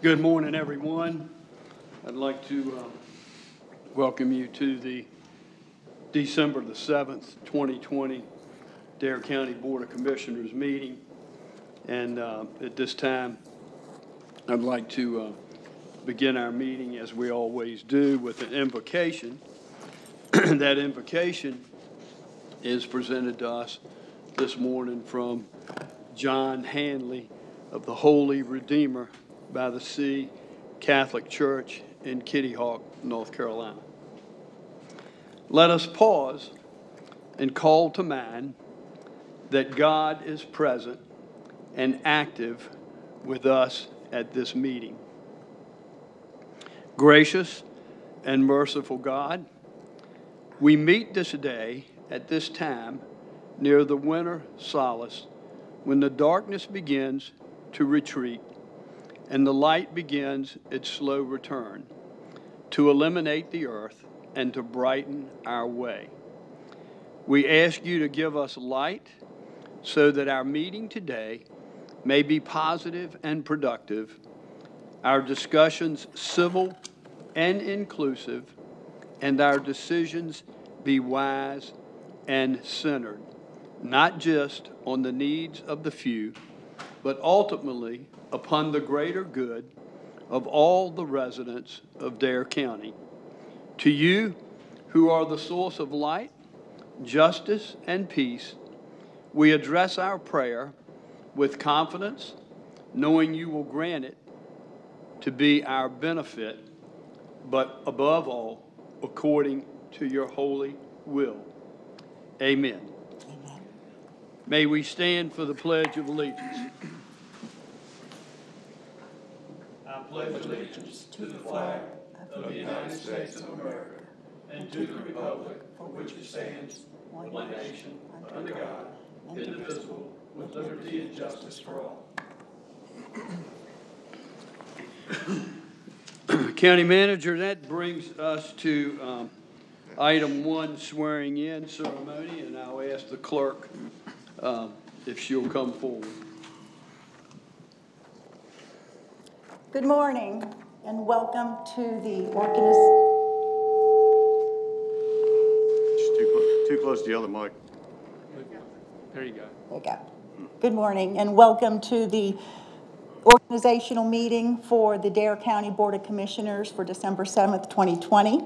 Good morning, everyone. I'd like to welcome you to the December the 7th, 2020 Dare County Board of Commissioners meeting. And at this time, I'd like to begin our meeting, as we always do, with an invocation. That invocation is presented to us this morning from John Hanley of the Holy Redeemer by the Sea Catholic Church in Kitty Hawk, North Carolina. Let us pause and call to mind that God is present and active with us at this meeting. Gracious and merciful God, we meet this day at this time near the winter solace when the darkness begins to retreat and the light begins its slow return to illuminate the earth and to brighten our way. We ask you to give us light so that our meeting today may be positive and productive, our discussions civil and inclusive, and our decisions be wise and centered, not just on the needs of the few, but ultimately upon the greater good of all the residents of Dare County. To you, who are the source of light, justice, and peace, we address our prayer with confidence, knowing you will grant it to be our benefit, but above all, according to your holy will. Amen. Amen. May we stand for the Pledge of Allegiance. I pledge allegiance to the flag of the United States of America and to the republic for which it stands, one nation, under God, indivisible, with liberty and justice for all. County Manager, that brings us to item 1, swearing in ceremony, and I'll ask the clerk if she'll come forward. Good morning and welcome to the Just too close to the other mic. There you go. There you go. Good morning and welcome to the organizational meeting for the Dare County Board of Commissioners for December 7th, 2020.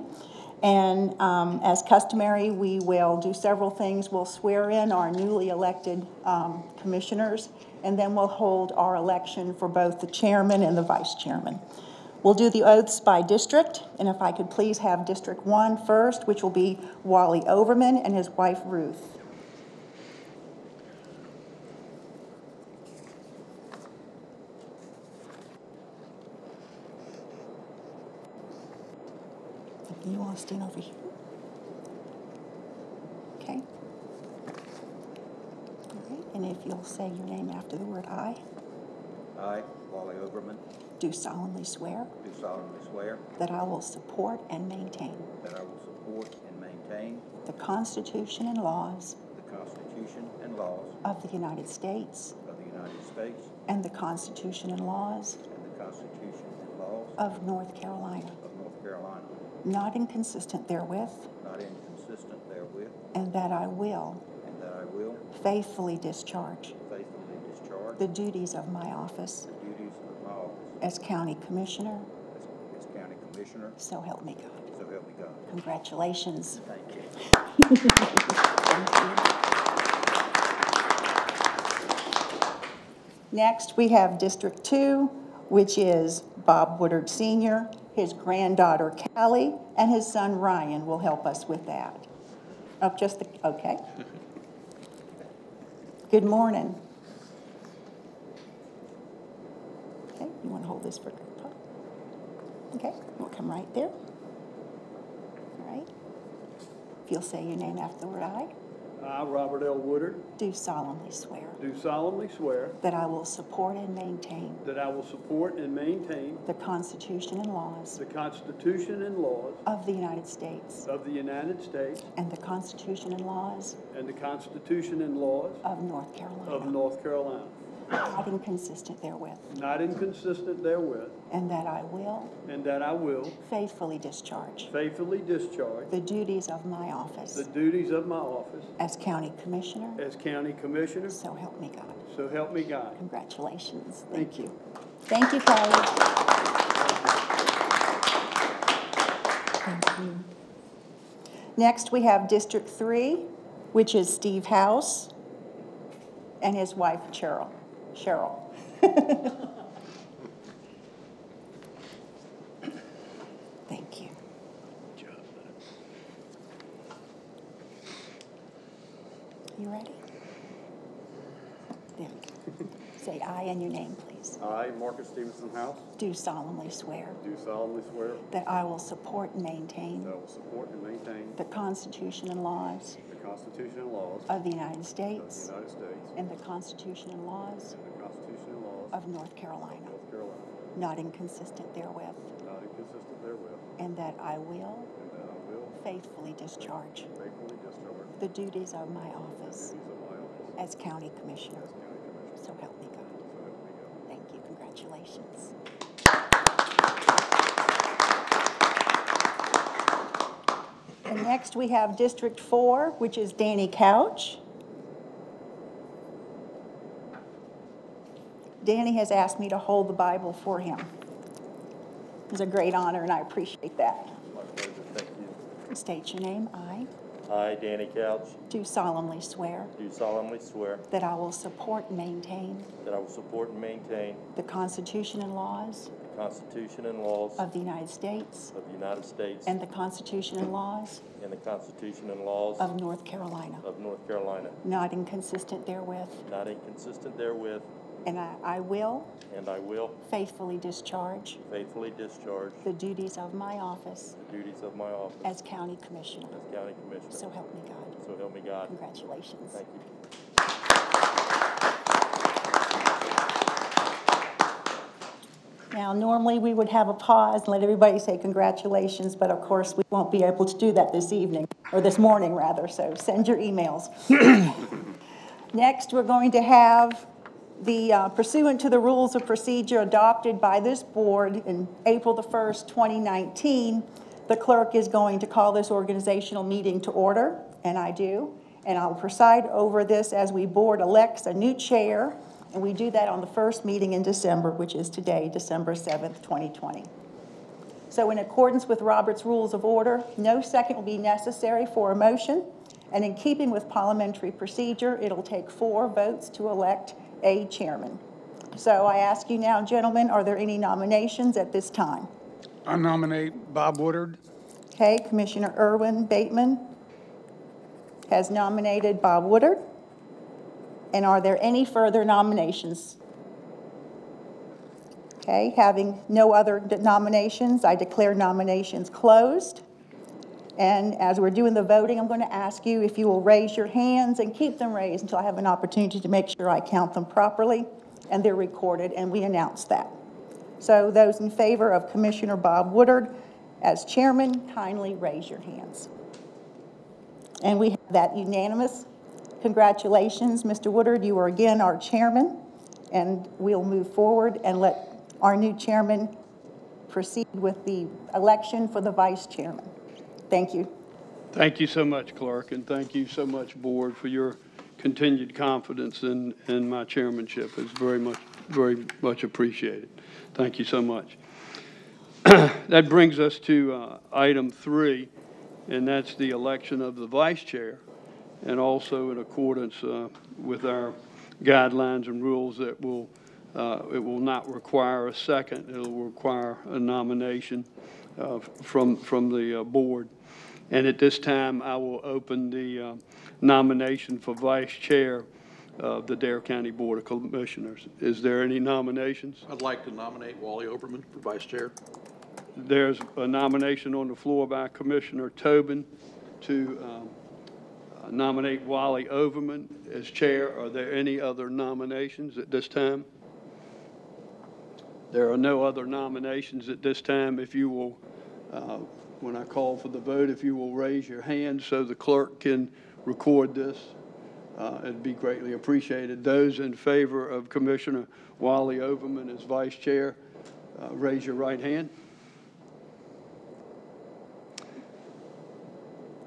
And as customary, we will do several things. We'll swear in our newly elected commissioners, and then we'll hold our election for both the chairman and the vice chairman. We'll do the oaths by district, and if I could please have District 1 first, which will be Wally Overman and his wife Ruth. You want to stand over here? Okay. All right. And if you'll say your name after the word I. I, Wally Overman, Do solemnly swear. do solemnly swear That I will support and maintain. that I will support and maintain The Constitution and laws. the Constitution and laws Of the United States. of the United States And the Constitution and laws. and the Constitution and laws Of North Carolina. of North Carolina, Not inconsistent therewith. not inconsistent therewith, And that I will. and that I will Faithfully discharge. faithfully discharge The duties of my office. the duties of my office As County Commissioner. as County Commissioner, So help me God. so help me God. Congratulations. Thank you. Thank you. Next, we have District 2, which is Bob Woodard Sr., his granddaughter Callie, and his son Ryan will help us with that. Oh, okay. Good morning. Okay, you want to hold this for Grandpa? Okay, we'll come right there. All right. If you'll say your name after the word I. I, Robert L. Woodard, Do solemnly swear. do solemnly swear That I will support and maintain. that I will support and maintain The Constitution and laws. the Constitution and laws Of the United States. of the United States And the Constitution and laws. and the Constitution and laws Of North Carolina. of North Carolina. not inconsistent therewith, not inconsistent therewith, and that I will and that I will faithfully discharge faithfully discharge the duties of my office the duties of my office as County Commissioner. as County Commissioner. So help me God. So help me God. Congratulations. Thank you. Thank you, colleagues. Thank you. Next, we have District 3, which is Steve House and his wife, Cheryl. Thank you. You ready? There we go. Say aye and your name, please. I, Marcus Stevenson House, Do solemnly swear do solemnly swear that I will support and maintain that I will support and maintain the Constitution and laws the Constitution and laws of the United of the States United States and the Constitution and laws and the Constitution and laws of North Carolina, of North Carolina, not inconsistent therewith, not inconsistent therewith, and that I will and that I will faithfully discharge faithfully discharge the duties of my the office duties of my office as County Commissioner. as County Commissioner. So help me God. So help me God. Thank you. Congratulations. And next we have District 4, which is Danny Couch. Danny has asked me to hold the Bible for him. It's a great honor, and I appreciate that. My pleasure, thank you. State your name. I, Danny Couch, Do solemnly swear do solemnly swear that I will support and maintain that I will support and maintain the Constitution and laws the Constitution and laws of the United States of the United States and the Constitution and laws and the Constitution and laws of North Carolina, of North Carolina, not inconsistent therewith, not inconsistent therewith, and I will and I will faithfully discharge faithfully discharge the duties of my office the duties of my office as County Commissioner. as County Commissioner. So help me God. So help me God. Congratulations. Thank you. Now, normally we would have a pause and let everybody say congratulations, but of course we won't be able to do that this evening, or this morning rather, so send your emails. Next, we're going to have the pursuant to the rules of procedure adopted by this board in April the 1st, 2019, the clerk is going to call this organizational meeting to order, and I do, and I'll preside over this as we board elects a new chair, and we do that on the first meeting in December, which is today, December 7th, 2020. So in accordance with Robert's Rules of Order, no second will be necessary for a motion, and in keeping with parliamentary procedure, it'll take 4 votes to elect a chairman. So I ask you now, gentlemen, are there any nominations at this time? I nominate Bob Woodard. Okay, Commissioner Irwin Bateman has nominated Bob Woodard. And are there any further nominations? Okay, having no other nominations, I declare nominations closed. And as we're doing the voting, I'm going to ask you if you will raise your hands and keep them raised until I have an opportunity to make sure I count them properly and they're recorded, and we announce that. So those in favor of Commissioner Bob Woodard as chairman, kindly raise your hands. And we have that unanimous. Congratulations, Mr. Woodard. You are again our chairman, and we'll move forward and let our new chairman proceed with the election for the vice chairman. Thank you. Thank you so much, Clerk, and thank you so much, Board, for your continued confidence in my chairmanship. It's very much appreciated. Thank you so much. That brings us to item 3, and that's the election of the vice chair, and also in accordance with our guidelines and rules that it will not require a second. It will require a nomination from the board. And at this time, I will open the nomination for vice chair of the Dare County Board of Commissioners. Is there any nominations? I'd like to nominate Wally Oberman for vice chair. There's a nomination on the floor by Commissioner Tobin to nominate Wally Overman as chair. Are there any other nominations at this time? There are no other nominations at this time. If you will, when I call for the vote, if you will raise your hand so the clerk can record this. it'd be greatly appreciated. Those in favor of Commissioner Wally Overman as vice chair, raise your right hand.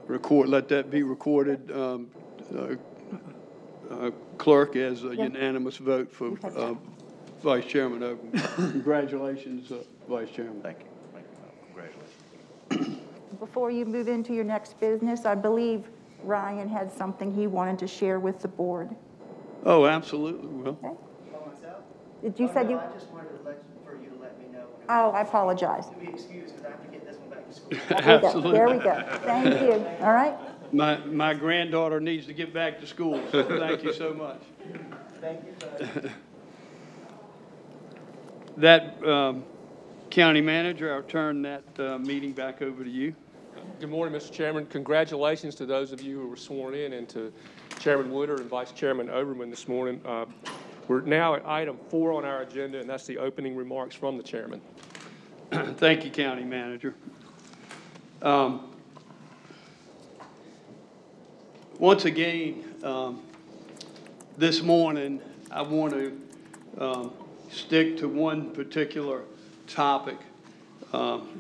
Let that be recorded, clerk, as a unanimous vote for Vice Chairman Overman. Congratulations, Vice Chairman. Thank you. Thank you. Congratulations. Before you move into your next business, I believe Ryan had something he wanted to share with the board. Oh, absolutely. Well, Okay. By myself? Did you said no, you? I just wanted for you to let me know. Oh, I apologize. To be excused because I have to get this one back to school. absolutely. There we go. Thank you. All right. My granddaughter needs to get back to school, so thank you so much. Thank you, sir. That, County Manager, I'll turn that meeting back over to you. Good morning, Mr. Chairman. Congratulations to those of you who were sworn in and to Chairman Woodard and Vice Chairman Overman this morning. We're now at item 4 on our agenda, and that's the opening remarks from the chairman. Thank you, County Manager. Once again, this morning, I want to stick to one particular topic.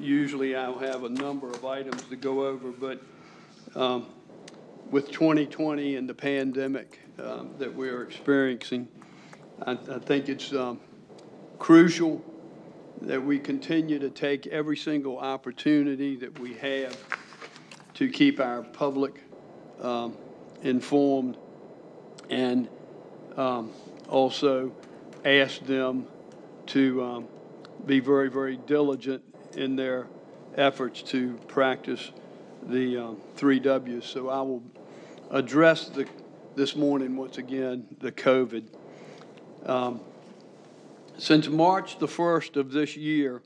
Usually I'll have a number of items to go over, but with 2020 and the pandemic that we're experiencing, I think it's crucial that we continue to take every single opportunity that we have to keep our public informed, and also ask them to be very, very diligent in their efforts to practice the 3 W's. So I will address this morning, once again, the COVID. Since March the 1st of this year,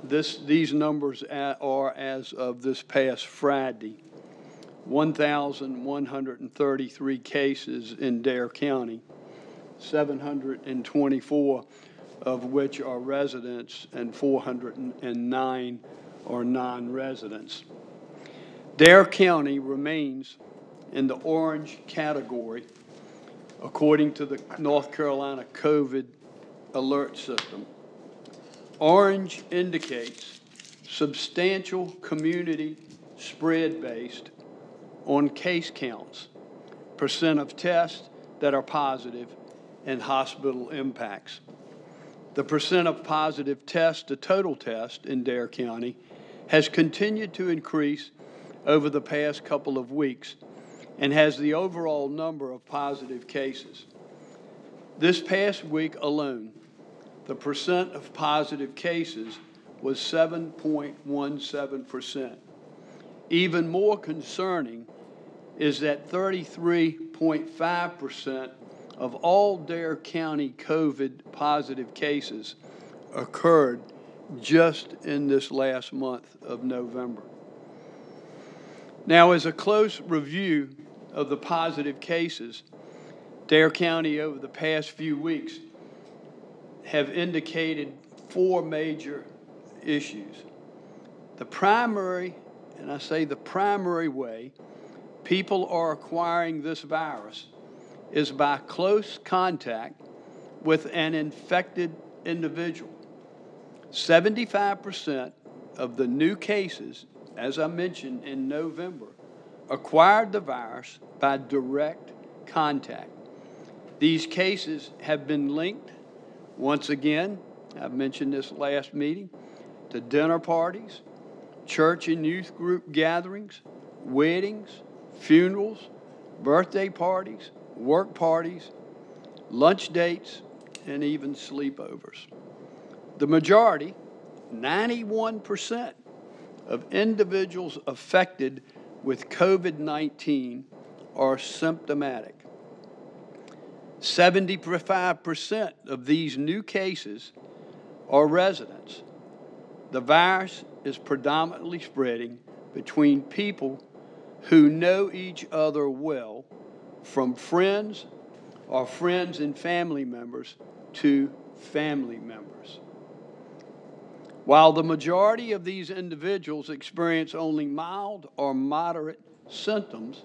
these numbers are as of this past Friday. 1,133 cases in Dare County, 724 of which are residents and 409 are non-residents. Dare County remains in the orange category according to the North Carolina COVID alert system. Orange indicates substantial community spread based on case counts, percent of tests that are positive, and hospital impacts. The percent of positive tests to total tests in Dare County has continued to increase over the past couple of weeks and has the overall number of positive cases. This past week alone, the percent of positive cases was 7.17%. Even more concerning is that 33.5% of all Dare County COVID positive cases occurred just in this last month of November. Now, as a close review of the positive cases, Dare County over the past few weeks have indicated 4 major issues. The primary, and I say the primary way people are acquiring this virus is by close contact with an infected individual. 75% of the new cases, as I mentioned in November, acquired the virus by direct contact. These cases have been linked, once again, I've mentioned this last meeting, to dinner parties, church and youth group gatherings, weddings, funerals, birthday parties, work parties, lunch dates, and even sleepovers. The majority, 91%, of individuals affected with COVID-19 are symptomatic. 75% of these new cases are residents. The virus is predominantly spreading between people who know each other well, from friends or friends and family members to family members. While the majority of these individuals experience only mild or moderate symptoms,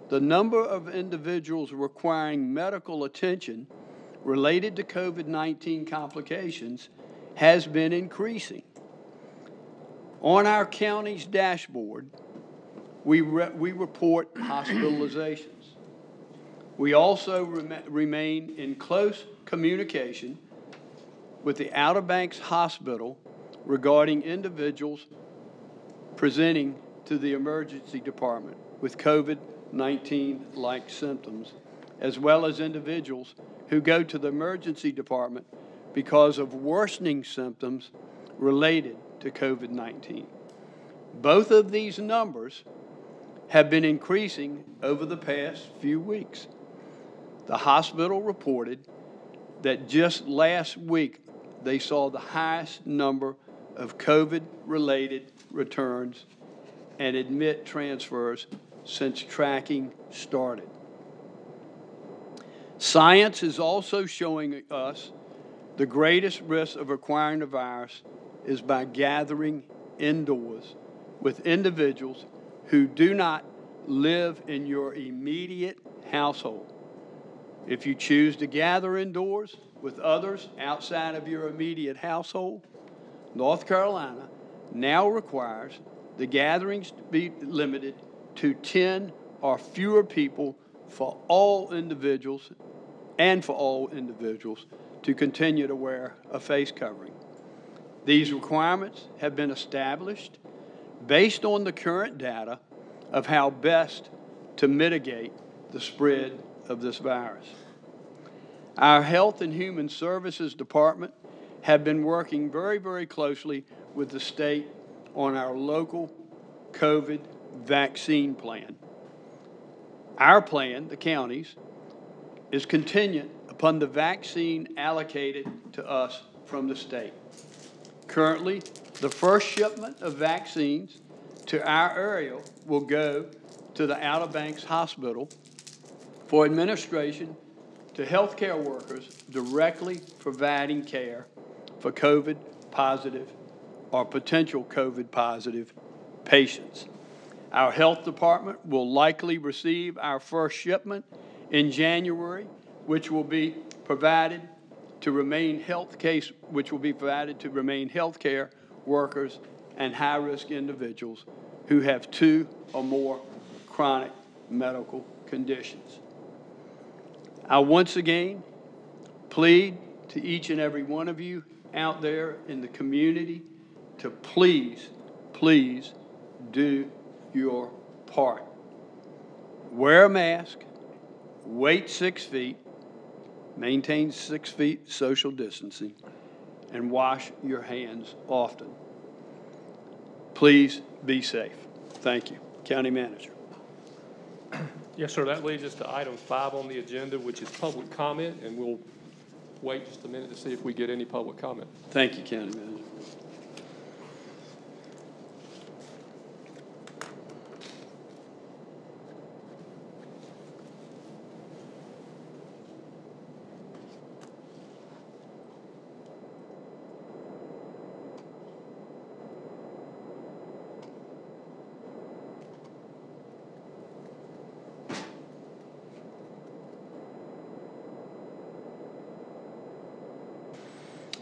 the number of individuals requiring medical attention related to COVID-19 complications has been increasing. On our county's dashboard, we report hospitalizations. We also remain in close communication with the Outer Banks Hospital regarding individuals presenting to the emergency department with COVID-19-like symptoms, as well as individuals who go to the emergency department because of worsening symptoms related to COVID-19. Both of these numbers have been increasing over the past few weeks. The hospital reported that just last week they saw the highest number of COVID-related returns and admit transfers since tracking started. Science is also showing us the greatest risk of acquiring the virus is by gathering indoors with individuals who do not live in your immediate household. If you choose to gather indoors with others outside of your immediate household, North Carolina now requires the gatherings to be limited to 10 or fewer people for all individuals to continue to wear a face covering. These requirements have been established based on the current data of how best to mitigate the spread of this virus. Our Health and Human Services Department have been working very, very closely with the state on our local COVID vaccine plan. Our plan, the county's, is contingent upon the vaccine allocated to us from the state. Currently, the first shipment of vaccines to our area will go to the Outer Banks Hospital for administration to healthcare workers directly providing care for COVID-positive or potential COVID-positive patients. Our health department will likely receive our first shipment in January, which will be provided to remain healthcare workers and high-risk individuals who have 2 or more chronic medical conditions. I once again plead to each and every one of you out there in the community to please, please do your part. Wear a mask, wait 6 feet, maintain 6 feet social distancing, and wash your hands often. Please be safe. Thank you. County Manager. Yes, sir. That leads us to item 5 on the agenda, which is public comment, and we'll wait just a minute to see if we get any public comment. Thank you, County Manager.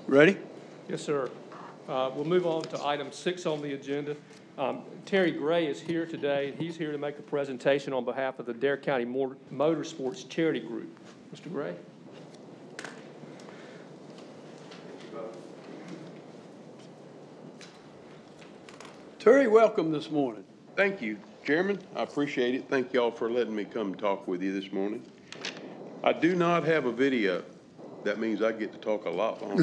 Ready? Yes, sir. We'll move on to item 6 on the agenda. Terry Gray is here today. He's here to make a presentation on behalf of the Dare County Motorsports Charity Group. Mr. Gray? Terry, welcome this morning. Thank you, Chairman. I appreciate it. Thank you all for letting me come talk with you this morning. I do not have a video. That means I get to talk a lot longer.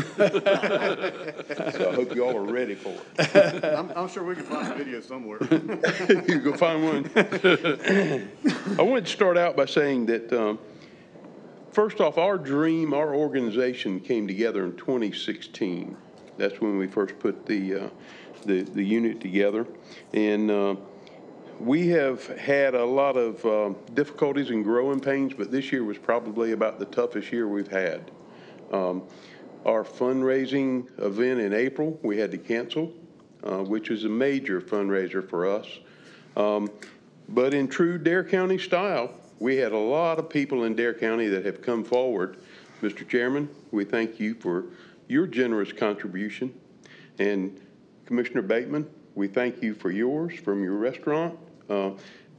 So I hope you all are ready for it. I'm sure we can find a video somewhere. You can find one. I wanted to start out by saying that, first off, our organization came together in 2016. That's when we first put the unit together. And we have had a lot of difficulties and growing pains, but this year was probably about the toughest year we've had. Our fundraising event in April, we had to cancel, which is a major fundraiser for us. But in true Dare County style, we had a lot of people in Dare County that have come forward. Mr. Chairman, we thank you for your generous contribution. And Commissioner Bateman, we thank you for yours from your restaurant.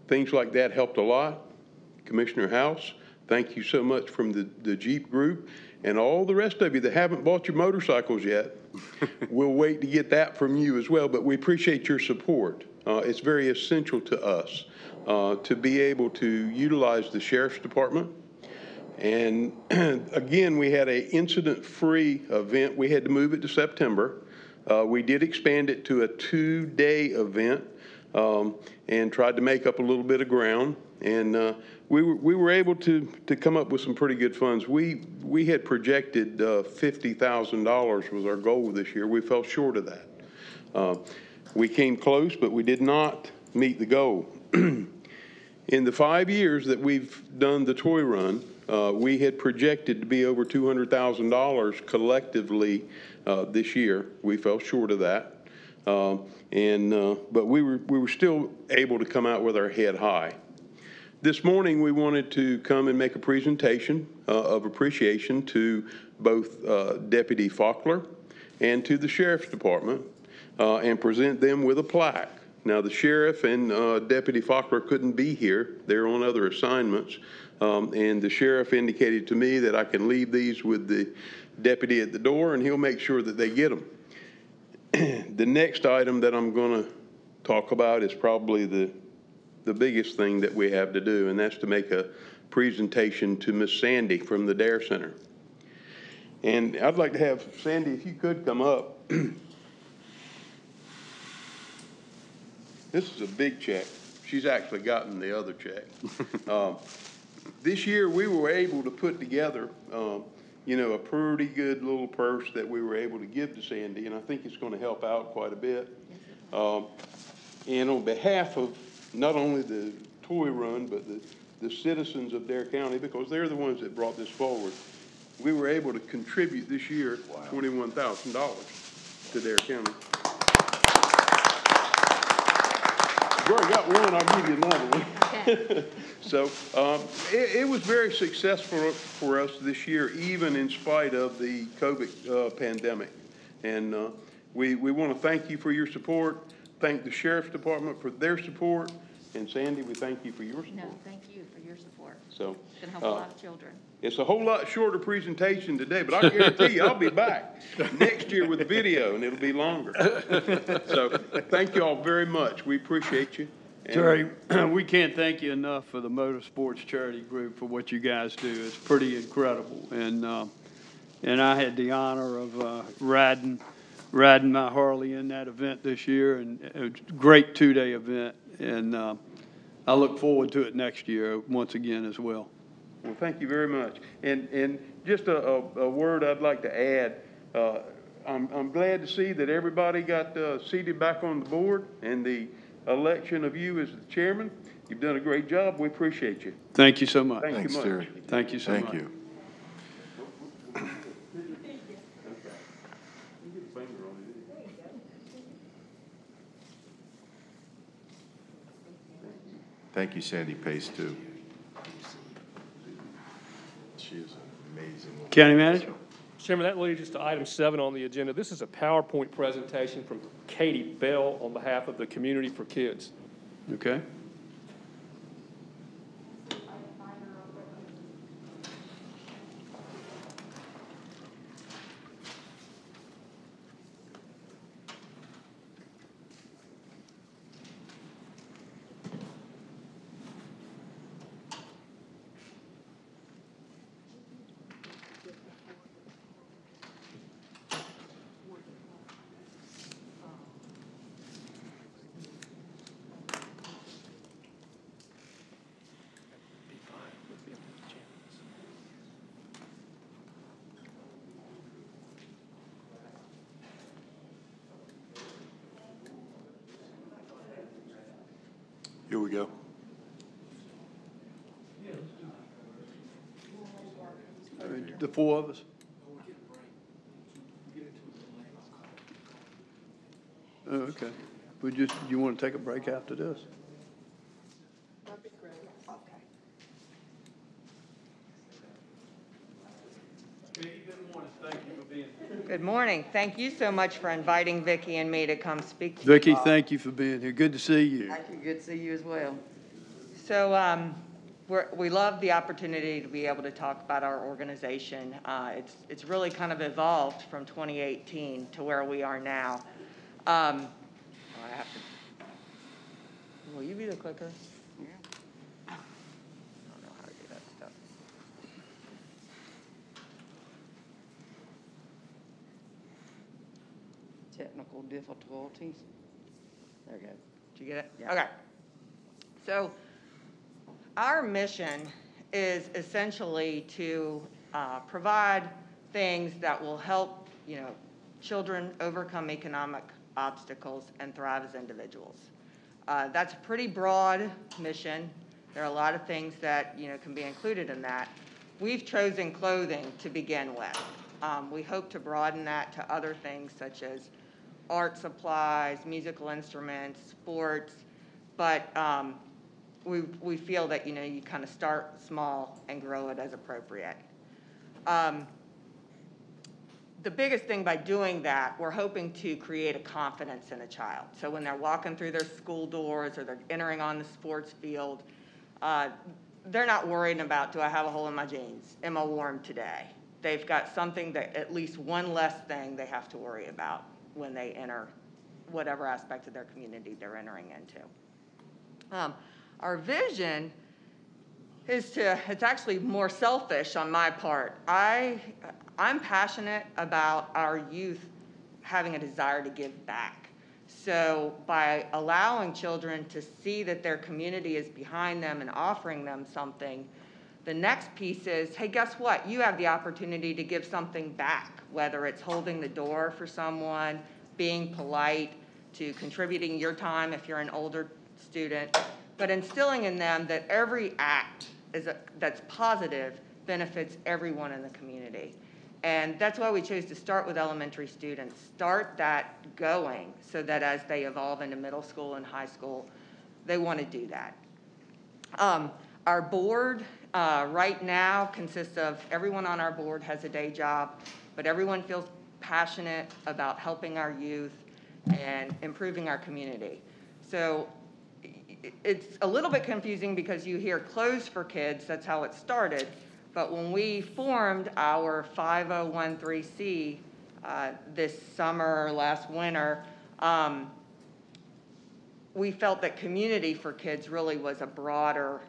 Things like that helped a lot. Commissioner House, thank you so much from the Jeep group. And all the rest of you that haven't bought your motorcycles yet, we'll wait to get that from you as well. But we appreciate your support. It's very essential to us to be able to utilize the Sheriff's Department. And again, we had an incident-free event. We had to move it to September. We did expand it to a 2-day event and tried to make up a little bit of ground. And we were able to come up with some pretty good funds. We had projected $50,000 was our goal this year. We fell short of that. We came close, but we did not meet the goal. In the 5 years that we've done the toy run, we had projected to be over $200,000 collectively this year. We fell short of that, but we were still able to come out with our head high. This morning, we wanted to come and make a presentation of appreciation to both Deputy Faulkner and to the Sheriff's Department and present them with a plaque. Now, the Sheriff and Deputy Faulkner couldn't be here. They're on other assignments. And the Sheriff indicated to me that I can leave these with the deputy at the door, and he'll make sure that they get them. The next item that I'm going to talk about is probably the biggest thing that we have to do, and that's to make a presentation to Miss Sandy from the Dare Center. And I'd like to have Sandy, if you could come up. This is a big check. She's actually gotten the other check. This year we were able to put together, a pretty good little purse that we were able to give to Sandy, and I think it's going to help out quite a bit. And on behalf of not only the toy run, but the citizens of Dare County, because they're the ones that brought this forward, we were able to contribute this year $21,000 to Dare County. You already got one, I'll give you another one. Okay. So it was very successful for us this year, even in spite of the COVID pandemic. And we want to thank you for your support, thank the Sheriff's Department for their support, and Sandy, we thank you for your support. No, thank you for your support. So it's going to help a lot of children. It's a whole lot shorter presentation today, but I guarantee you I'll be back next year with video, and it'll be longer. So thank you all very much. We appreciate you. Terry, we can't thank you enough for the Motorsports Charity Group for what you guys do. It's pretty incredible. And I had the honor of riding my Harley in that event this year, and it was a great 2-day event. And I look forward to it next year once again as well. Well, thank you very much. And just a word I'd like to add. I'm glad to see that everybody got seated back on the board, and the election of you as the chairman. You've done a great job. We appreciate you. Thank you so much. Thanks, Terry. Thank you so much. Thank you. Thank you, Sandy Pace, too. She is amazing. County Manager? Chairman, that leads us to item 7 on the agenda. This is a PowerPoint presentation from Katie Bell on behalf of the Community for Kids. Okay. Here we go. The 4 of us? Oh, okay. You want to take a break after this? Good morning. Thank you so much for inviting Vicki and me to come speak to you. Vicki, all. thank you for being here. Good to see you. Thank you. Good to see you as well. So we love the opportunity to be able to talk about our organization. It's really kind of evolved from 2018 to where we are now. I have to. Will you be the clicker? Yeah. I don't know how to do that stuff. Technical difficulties. There we go. Did you get it? Yeah. Okay. So our mission is essentially to provide things that will help, children overcome economic obstacles and thrive as individuals. That's a pretty broad mission. There are a lot of things that, can be included in that. We've chosen clothing to begin with. We hope to broaden that to other things such as art supplies, musical instruments, sports, but we feel that, you kind of start small and grow it as appropriate. The biggest thing by doing that, we're hoping to create a confidence in a child. So when they're walking through their school doors or they're entering on the sports field, they're not worrying about, do I have a hole in my jeans? Am I warm today? They've got something that, at least one less thing they have to worry about when they enter whatever aspect of their community they're entering into. Our vision is it's actually more selfish on my part. I'm passionate about our youth having a desire to give back. So by allowing children to see that their community is behind them and offering them something, the next piece is, hey, guess what? You have the opportunity to give something back, whether it's holding the door for someone, being polite, to contributing your time if you're an older student, but instilling in them that every act that's positive benefits everyone in the community. And that's why we chose to start with elementary students. Start that going so that as they evolve into middle school and high school, they want to do that. Our board right now consists of, everyone on our board has a day job, but everyone feels passionate about helping our youth and improving our community. So it's a little bit confusing because you hear clothes for kids, that's how it started. But when we formed our 5013C this summer or last winter, we felt that community for kids really was a broader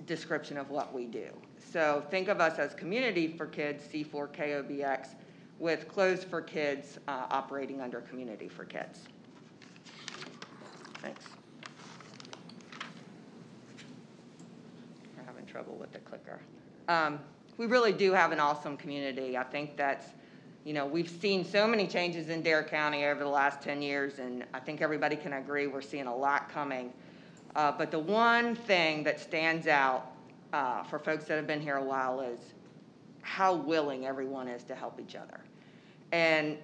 description of what we do. So think of us as community for kids, C4KOBX, with clothes for kids operating under community for kids. Thanks. We're having trouble with the clicker. We really do have an awesome community. I think that's, we've seen so many changes in Dare County over the last 10 years, and I think everybody can agree we're seeing a lot coming. But the one thing that stands out for folks that have been here a while is how willing everyone is to help each other. And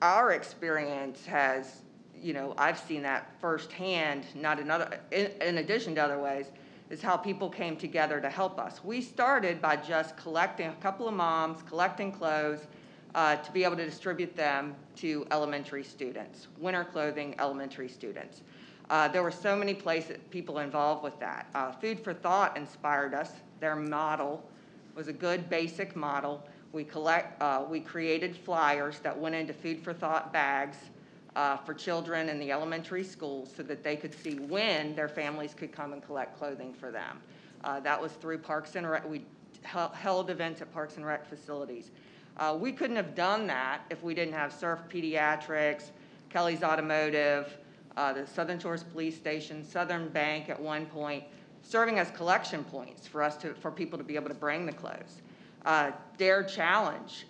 our experience has, I've seen that firsthand, in addition to other ways, is how people came together to help us. We started by just collecting a couple of moms, collecting clothes to be able to distribute them to elementary students, winter clothing elementary students. There were so many people involved with that. Food for Thought inspired us. Their model was a good basic model. We created flyers that went into Food for Thought bags for children in the elementary schools so that they could see when their families could come and collect clothing for them. That was through Parks and Rec. We held events at Parks and Rec facilities. We couldn't have done that if we didn't have Surf Pediatrics, Kelly's Automotive, the Southern Shores Police Station, Southern Bank at one point, serving as collection points for people to be able to bring the clothes. Dare Challenge,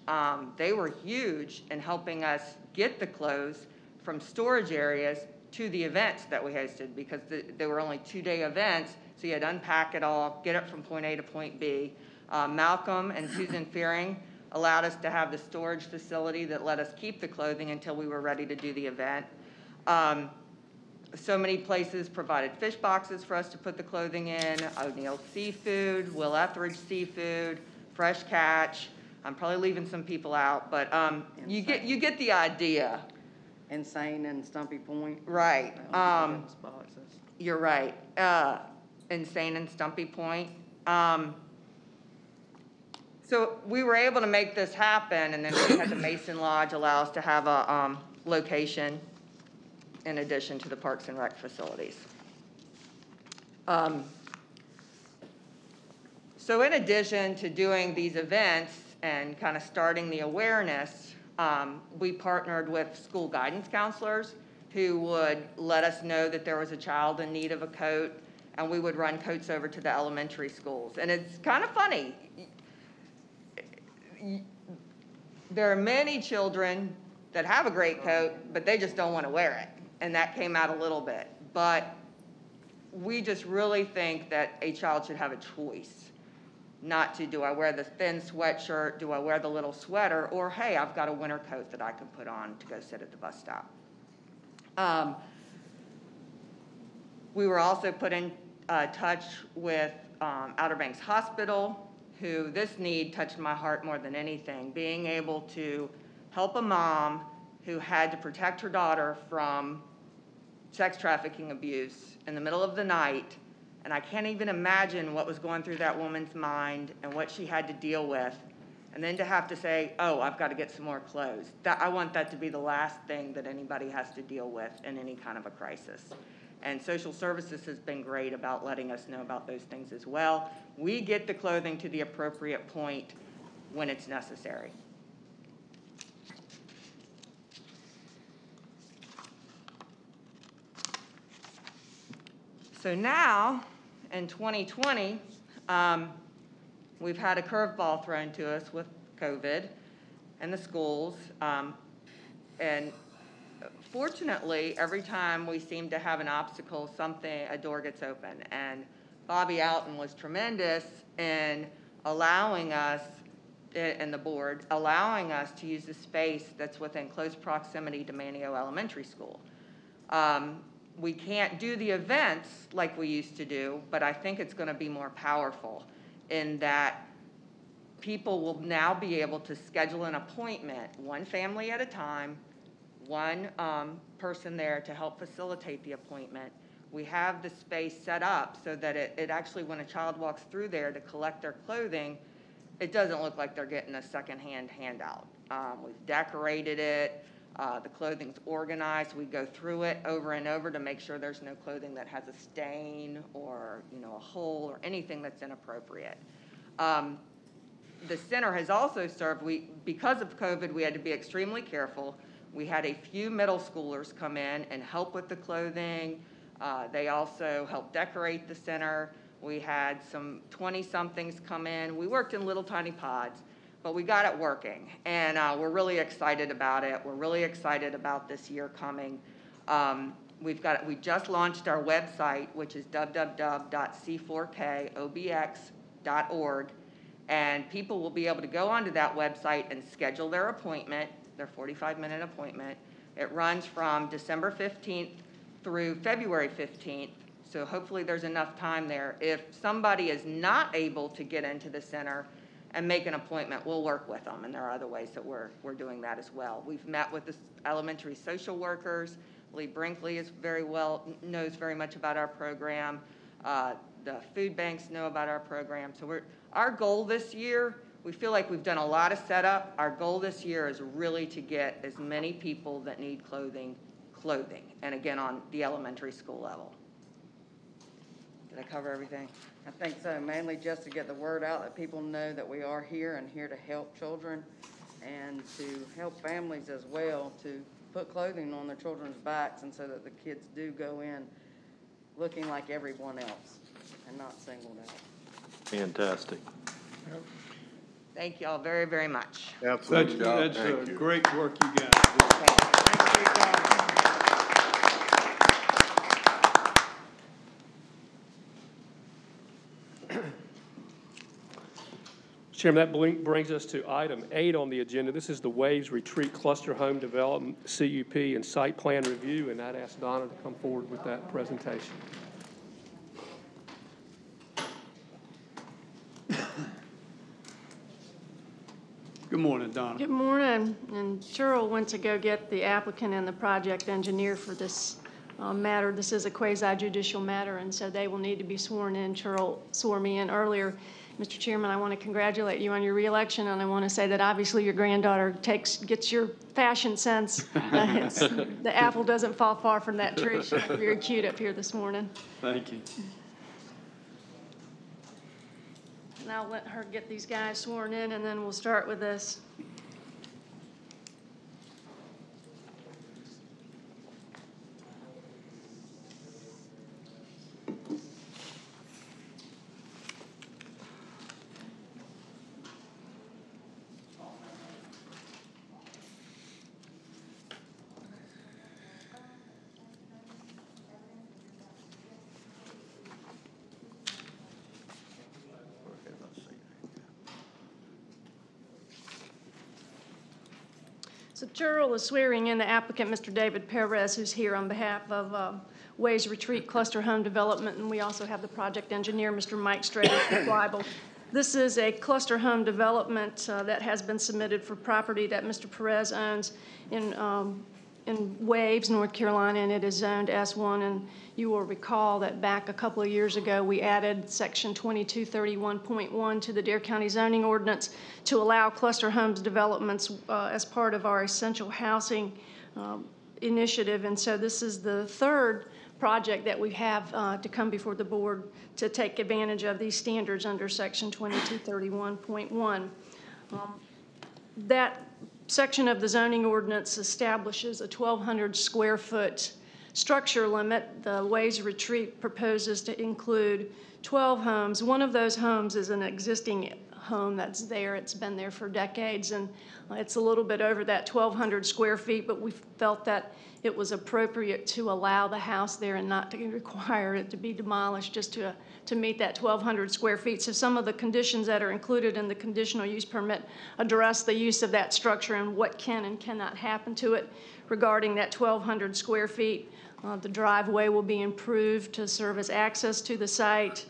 they were huge in helping us get the clothes from storage areas to the events that we hosted, because they were only 2-day events, so you had to unpack it all, get it from point A to point B. Malcolm and Susan Fearing allowed us to have the storage facility that let us keep the clothing until we were ready to do the event. So many places provided fish boxes for us to put the clothing in, O'Neill Seafood, Will Etheridge Seafood, Fresh Catch. I'm probably leaving some people out, but you get the idea. Insane and Stumpy Point. Right. Those boxes. You're right. Insane and Stumpy Point. So we were able to make this happen, and then we had the Mason Lodge allow us to have a location in addition to the Parks and Rec facilities. So in addition to doing these events and kind of starting the awareness, we partnered with school guidance counselors who would let us know that there was a child in need of a coat, and we would run coats over to the elementary schools. And it's kind of funny. There are many children that have a great coat, but they just don't want to wear it. And that came out a little bit. But we just really think that a child should have a choice. Not to, do I wear the thin sweatshirt? Do I wear the little sweater? Or, hey, I've got a winter coat that I can put on to go sit at the bus stop. We were also put in touch with Outer Banks Hospital, who this need touched my heart more than anything. Being able to help a mom who had to protect her daughter from sex trafficking abuse in the middle of the night. And I can't even imagine what was going through that woman's mind and what she had to deal with. And then to have to say, oh, I've got to get some more clothes. I want that to be the last thing that anybody has to deal with in any kind of a crisis. And social services has been great about letting us know about those things as well. We get the clothing to the appropriate point when it's necessary. So now, in 2020, we've had a curveball thrown to us with COVID and the schools. And fortunately, every time we seem to have an obstacle, a door gets open. And Bobby Alton was tremendous in allowing us, and the board, allowing us to use the space that's within close proximity to Manio Elementary School. We can't do the events like we used to do, but I think it's going to be more powerful in that people will now be able to schedule an appointment, one family at a time, one person there to help facilitate the appointment. We have the space set up so that it actually, when a child walks through there to collect their clothing, it doesn't look like they're getting a secondhand handout. We've decorated it. The clothing's organized. We go through it over and over to make sure there's no clothing that has a stain or a hole or anything that's inappropriate. The center has also served, because of COVID, we had to be extremely careful. We had a few middle schoolers come in and help with the clothing. They also helped decorate the center. We had some 20-somethings come in. We worked in little tiny pods, but we got it working, and we're really excited about it. We're really excited about this year coming. We just launched our website, which is www.c4kobx.org, and people will be able to go onto that website and schedule their appointment, their 45-minute appointment. It runs from December 15th through February 15th, so hopefully there's enough time there. If somebody is not able to get into the center and make an appointment, we'll work with them, and there are other ways that we're doing that as well. We've met with the elementary social workers. Lee Brinkley knows very much about our program. The food banks know about our program. So our goal this year, we feel like we've done a lot of setup. Our goal this year is really to get as many people that need clothing, and again, on the elementary school level. Did I cover everything? I think so, mainly just to get the word out that people know that we are here and here to help children and to help families as well to put clothing on their children's backs, and so that the kids do go in looking like everyone else and not singled out. Fantastic. Thank you all very, very much. Absolutely. That's Thank you. great work you guys do. Chairman, that brings us to item 8 on the agenda. This is the Waves Retreat Cluster Home Development, CUP, and Site Plan Review, and I'd ask Donna to come forward with that presentation. Good morning, Donna. Good morning. And Cheryl went to go get the applicant and the project engineer for this matter. This is a quasi-judicial matter, and so they will need to be sworn in. Cheryl swore me in earlier. Mr. Chairman, I want to congratulate you on your reelection, and I want to say that obviously your granddaughter gets your fashion sense. The apple doesn't fall far from that tree. She looked very cute up here this morning. Thank you. And I'll let her get these guys sworn in, and then we'll start with this. So Cheryl is swearing in the applicant, Mr. David Perez, who's here on behalf of Ways Retreat Cluster Home Development, and we also have the project engineer, Mr. Mike Strader from Weibel. This is a cluster home development that has been submitted for property that Mr. Perez owns in Waves, North Carolina, and it is zoned S1. And you will recall that back a couple of years ago, we added section 2231.1 to the Dare County zoning ordinance to allow cluster homes developments as part of our essential housing initiative. And so this is the third project that we have to come before the board to take advantage of these standards under section 2231.1. That section of the zoning ordinance establishes a 1,200 square foot structure limit. The Ways Retreat proposes to include 12 homes. One of those homes is an existing home that's there. It's been there for decades, and it's a little bit over that 1,200 square feet, but we felt that it was appropriate to allow the house there and not to require it to be demolished, just to meet that 1,200 square feet. So some of the conditions that are included in the conditional use permit address the use of that structure and what can and cannot happen to it. Regarding that 1,200 square feet, the driveway will be improved to serve as access to the site.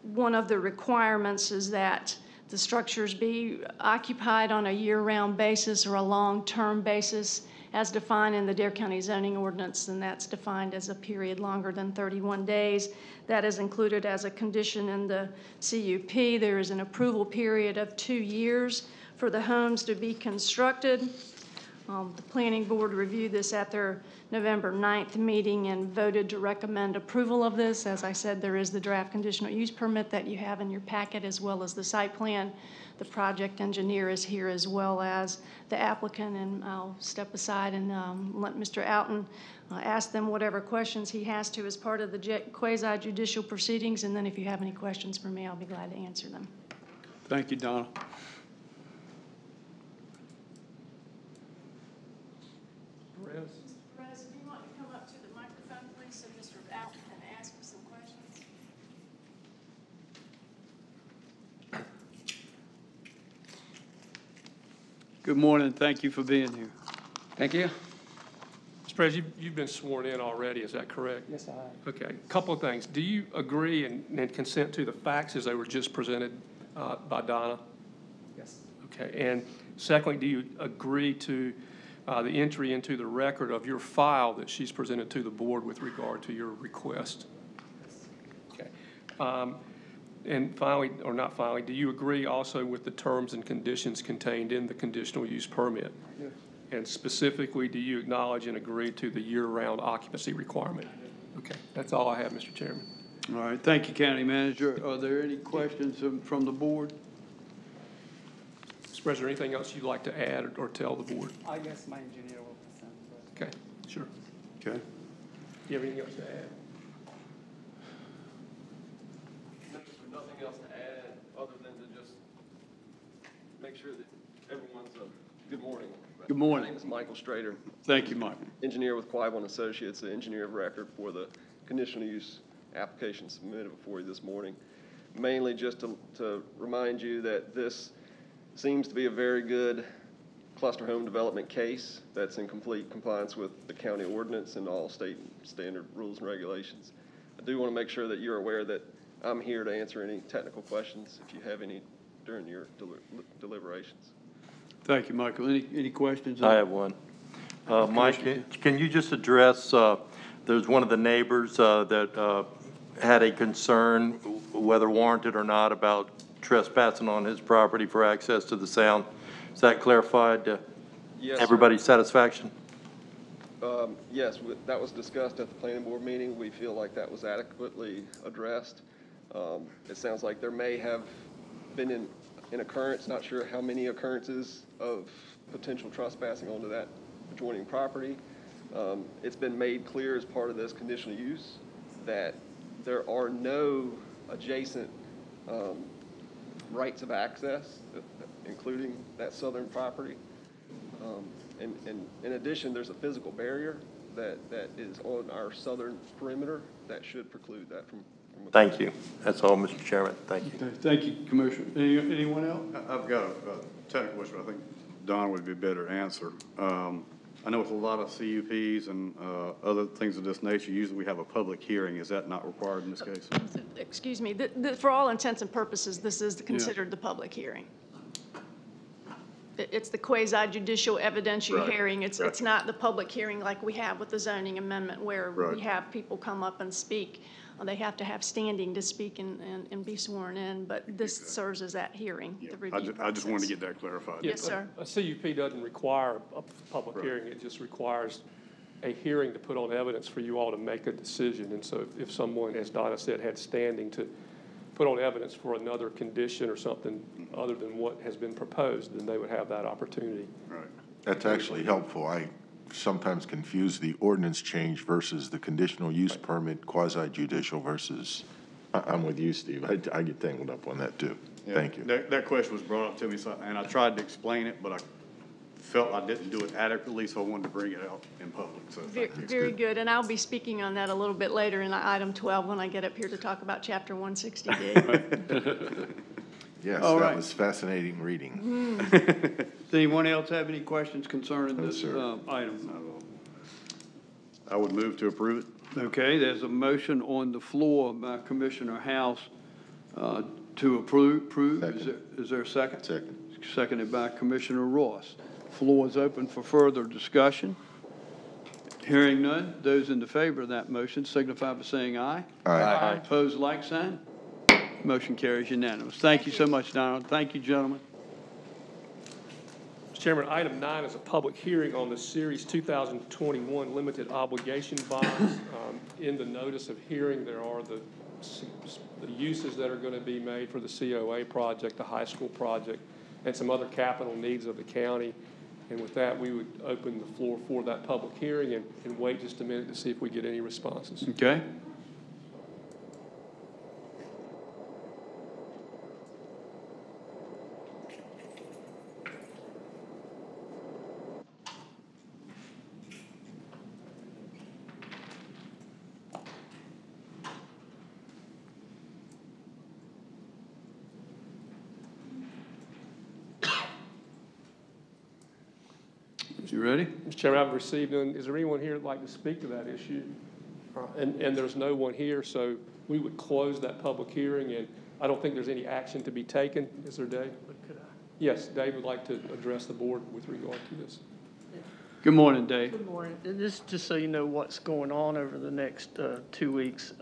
One of the requirements is that the structures be occupied on a year-round basis or a long-term basis as defined in the Dare County zoning ordinance, and that's defined as a period longer than 31 days. That is included as a condition in the CUP. There is an approval period of 2 years for the homes to be constructed. The planning board reviewed this at their November 9th meeting and voted to recommend approval of this. As I said, there is the draft conditional use permit that you have in your packet, as well as the site plan. The project engineer is here, as well as the applicant, and I'll step aside and let Mr. Outen ask them whatever questions he has to as part of the quasi-judicial proceedings, and then if you have any questions for me, I'll be glad to answer them. Thank you, Donna. Mr. Perez, if you want to come up to the microphone, please, so Mr. Outen can ask you some questions. Good morning. Thank you for being here. Thank you. Mr. President, you've been sworn in already, is that correct? Yes, I have. Okay, a couple of things. Do you agree and consent to the facts as they were just presented by Donna? Yes. Okay, and secondly, do you agree to the entry into the record of your file that she's presented to the board with regard to your request? Okay. And finally, or not finally, do you agree also with the terms and conditions contained in the conditional use permit? Yes. And specifically, do you acknowledge and agree to the year-round occupancy requirement? Okay, that's all I have, Mr. Chairman. All right, thank you, County Manager. Are there any questions from the board? Mr. President, anything else you'd like to add or tell the board? I guess my engineer will present. Okay, sure. Okay. Do you have anything else to add? Nothing else to add other than to just make sure that everyone's good morning. Good morning. My name is Michael Strader. Thank you, Mike. Engineer with Quibble & Associates, the engineer of record for the conditional use application submitted before you this morning. Mainly just to remind you that this seems to be a very good cluster home development case that's in complete compliance with the county ordinance and all state standard rules and regulations. I do want to make sure that you're aware that I'm here to answer any technical questions if you have any during your deliberations. Thank you, Michael. Any questions? I have one. Mike, can you just address, there's one of the neighbors that had a concern, whether warranted or not, about trespassing on his property for access to the sound. Is that clarified to everybody's satisfaction? Yes, that was discussed at the planning board meeting. We feel like that was adequately addressed. It sounds like there may have been an occurrence, not sure how many occurrences of potential trespassing onto that adjoining property. It's been made clear as part of this conditional use that there are no adjacent rights of access, including that southern property. And in addition, there's a physical barrier that is on our southern perimeter that should preclude that from Thank you. That's all, Mr. Chairman. Thank you. Okay, thank you, Commissioner. Anyone else? I've got a technical question I think Don would be better to answer. I know with a lot of CUPs and other things of this nature, usually we have a public hearing. Is that not required in this case? Excuse me, for all intents and purposes, this is considered the public hearing. It's the quasi-judicial evidentiary hearing. It's not the public hearing like we have with the zoning amendment where we have people come up and speak. They have to have standing to speak and be sworn in, but this serves as that hearing, the review I just wanted to get that clarified. Yes, sir. A CUP doesn't require a public hearing. It just requires a hearing to put on evidence for you all to make a decision. And so if someone, as Donna said, had standing to put on evidence for another condition or something other than what has been proposed, then they would have that opportunity. Right. That's actually helpful. I sometimes confuse the ordinance change versus the conditional use permit, quasi-judicial versus, I'm with you, Steve. I get tangled up on that too. Yeah, Thank you. That question was brought up to me, and I tried to explain it, but I felt I didn't do it adequately, so I wanted to bring it out in public. So Very good, and I'll be speaking on that a little bit later in item 12 when I get up here to talk about Chapter 160D. Yes, All that right. was fascinating reading. Does anyone else have any questions concerning this item? I would move to approve it. Okay, there's a motion on the floor by Commissioner House to approve. Is there a second? Second. Seconded by Commissioner Ross. Floor is open for further discussion. Hearing none, those in the favor of that motion signify by saying aye. Aye. Opposed, like sign. Motion carries unanimous. Thank you so much, Donald. Thank you, gentlemen. Mr. Chairman, item 9 is a public hearing on the Series 2021 limited obligation bonds. In the notice of hearing, there are the uses that are going to be made for the COA project, the high school project, and some other capital needs of the county. And with that, we would open the floor for that public hearing and wait just a minute to see if we get any responses. Okay. You ready? Mr. Chairman, I've received none. Is there anyone here that'd like to speak to that issue? And there's no one here, so we would close that public hearing, and I don't think there's any action to be taken. Is there, Dave? Yes, Dave would like to address the board with regard to this. Good morning, Dave. Good morning. And this, just so you know what's going on over the next 2 weeks,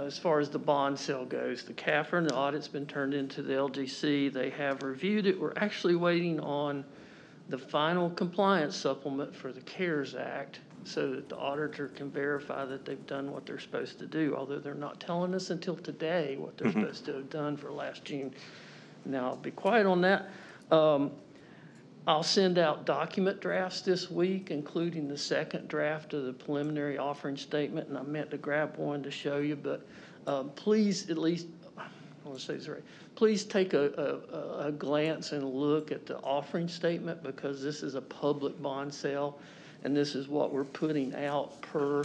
as far as the bond sale goes, the CAFR and the audit's been turned into the LGC. They have reviewed it. We're actually waiting on the final compliance supplement for the CARES Act so that the auditor can verify that they've done what they're supposed to do, although they're not telling us until today what they're supposed to have done for last June. Now, I'll be quiet on that. I'll send out document drafts this week, including the second draft of the preliminary offering statement, and I meant to grab one to show you, but please at least, I want to say this right, please take a glance and look at the offering statement because this is a public bond sale, and this is what we're putting out per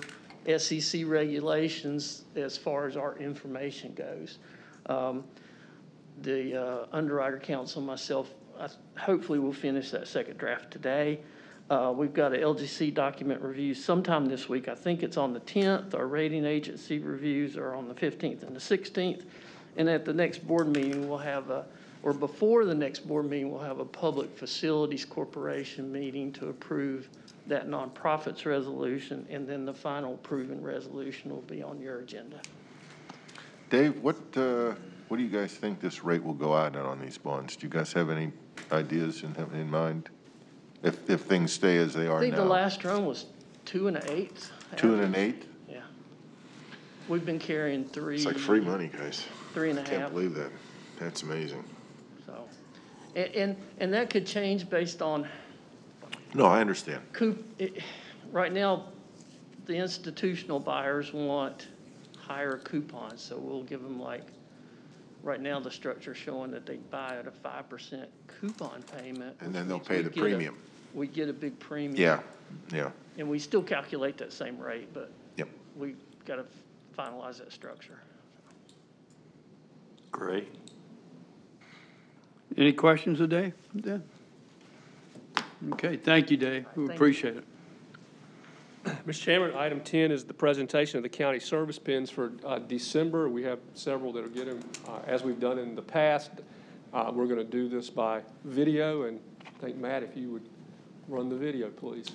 SEC regulations as far as our information goes. The underwriter council and myself, hopefully we'll finish that second draft today. We've got an LGC document review sometime this week. I think it's on the 10th. Our rating agency reviews are on the 15th and the 16th. And at the next board meeting, we'll have or before the next board meeting, we'll have a Public Facilities Corporation meeting to approve that nonprofits resolution, and then the final proven resolution will be on your agenda. Dave, what do you guys think this rate will go out at on these bonds? Do you guys have any ideas in mind? If things stay as they are now? I think the last run was 2 1/8. 2 1/8? Yeah. We've been carrying 3. It's like free money, guys. 3 1/2. Can't believe that. That's amazing. So, and that could change based on. No, I understand. Right now, the institutional buyers want higher coupons, so we'll give them right now the structure's showing that they buy at a 5% coupon payment. And then they'll pay the premium. We get a big premium. Yeah. And we still calculate that same rate, but yep, we got to finalize that structure. Great. Any questions of Dave? Yeah. Okay, thank you, Dave. We appreciate it. Mr. Chairman, item 10 is the presentation of the county service pins for December. We have several that are getting, as we've done in the past. We're going to do this by video, and I think, Matt, if you would run the video, please.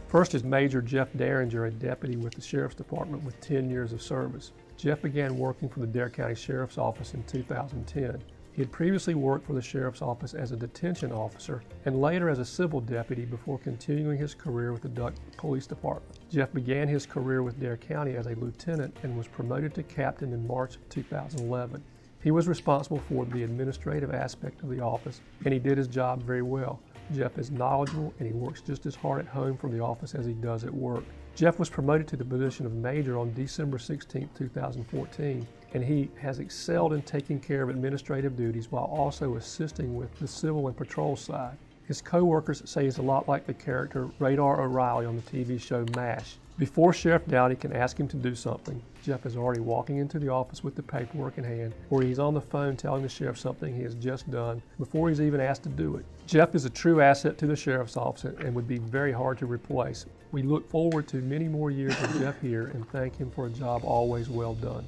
First is Major Jeff Derringer, a deputy with the Sheriff's Department with 10 years of service. Jeff began working for the Dare County Sheriff's Office in 2010. He had previously worked for the Sheriff's Office as a detention officer and later as a civil deputy before continuing his career with the Duck Police Department. Jeff began his career with Dare County as a lieutenant and was promoted to captain in March of 2011. He was responsible for the administrative aspect of the office, and he did his job very well. Jeff is knowledgeable, and he works just as hard at home from the office as he does at work. Jeff was promoted to the position of major on December 16, 2014, and he has excelled in taking care of administrative duties while also assisting with the civil and patrol side. His co-workers say he's a lot like the character Radar O'Reilly on the TV show MASH. Before Sheriff Dowdy can ask him to do something, Jeff is already walking into the office with the paperwork in hand, or he's on the phone telling the sheriff something he has just done before he's even asked to do it. Jeff is a true asset to the Sheriff's Office and would be very hard to replace. We look forward to many more years of Jeff here and thank him for a job always well done.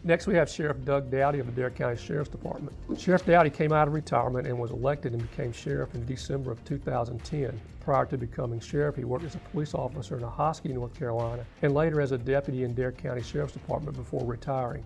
Next, we have Sheriff Doug Dowdy of the Dare County Sheriff's Department. Sheriff Dowdy came out of retirement and was elected and became sheriff in December of 2010. Prior to becoming sheriff, he worked as a police officer in Ahoskie, North Carolina, and later as a deputy in Dare County Sheriff's Department before retiring.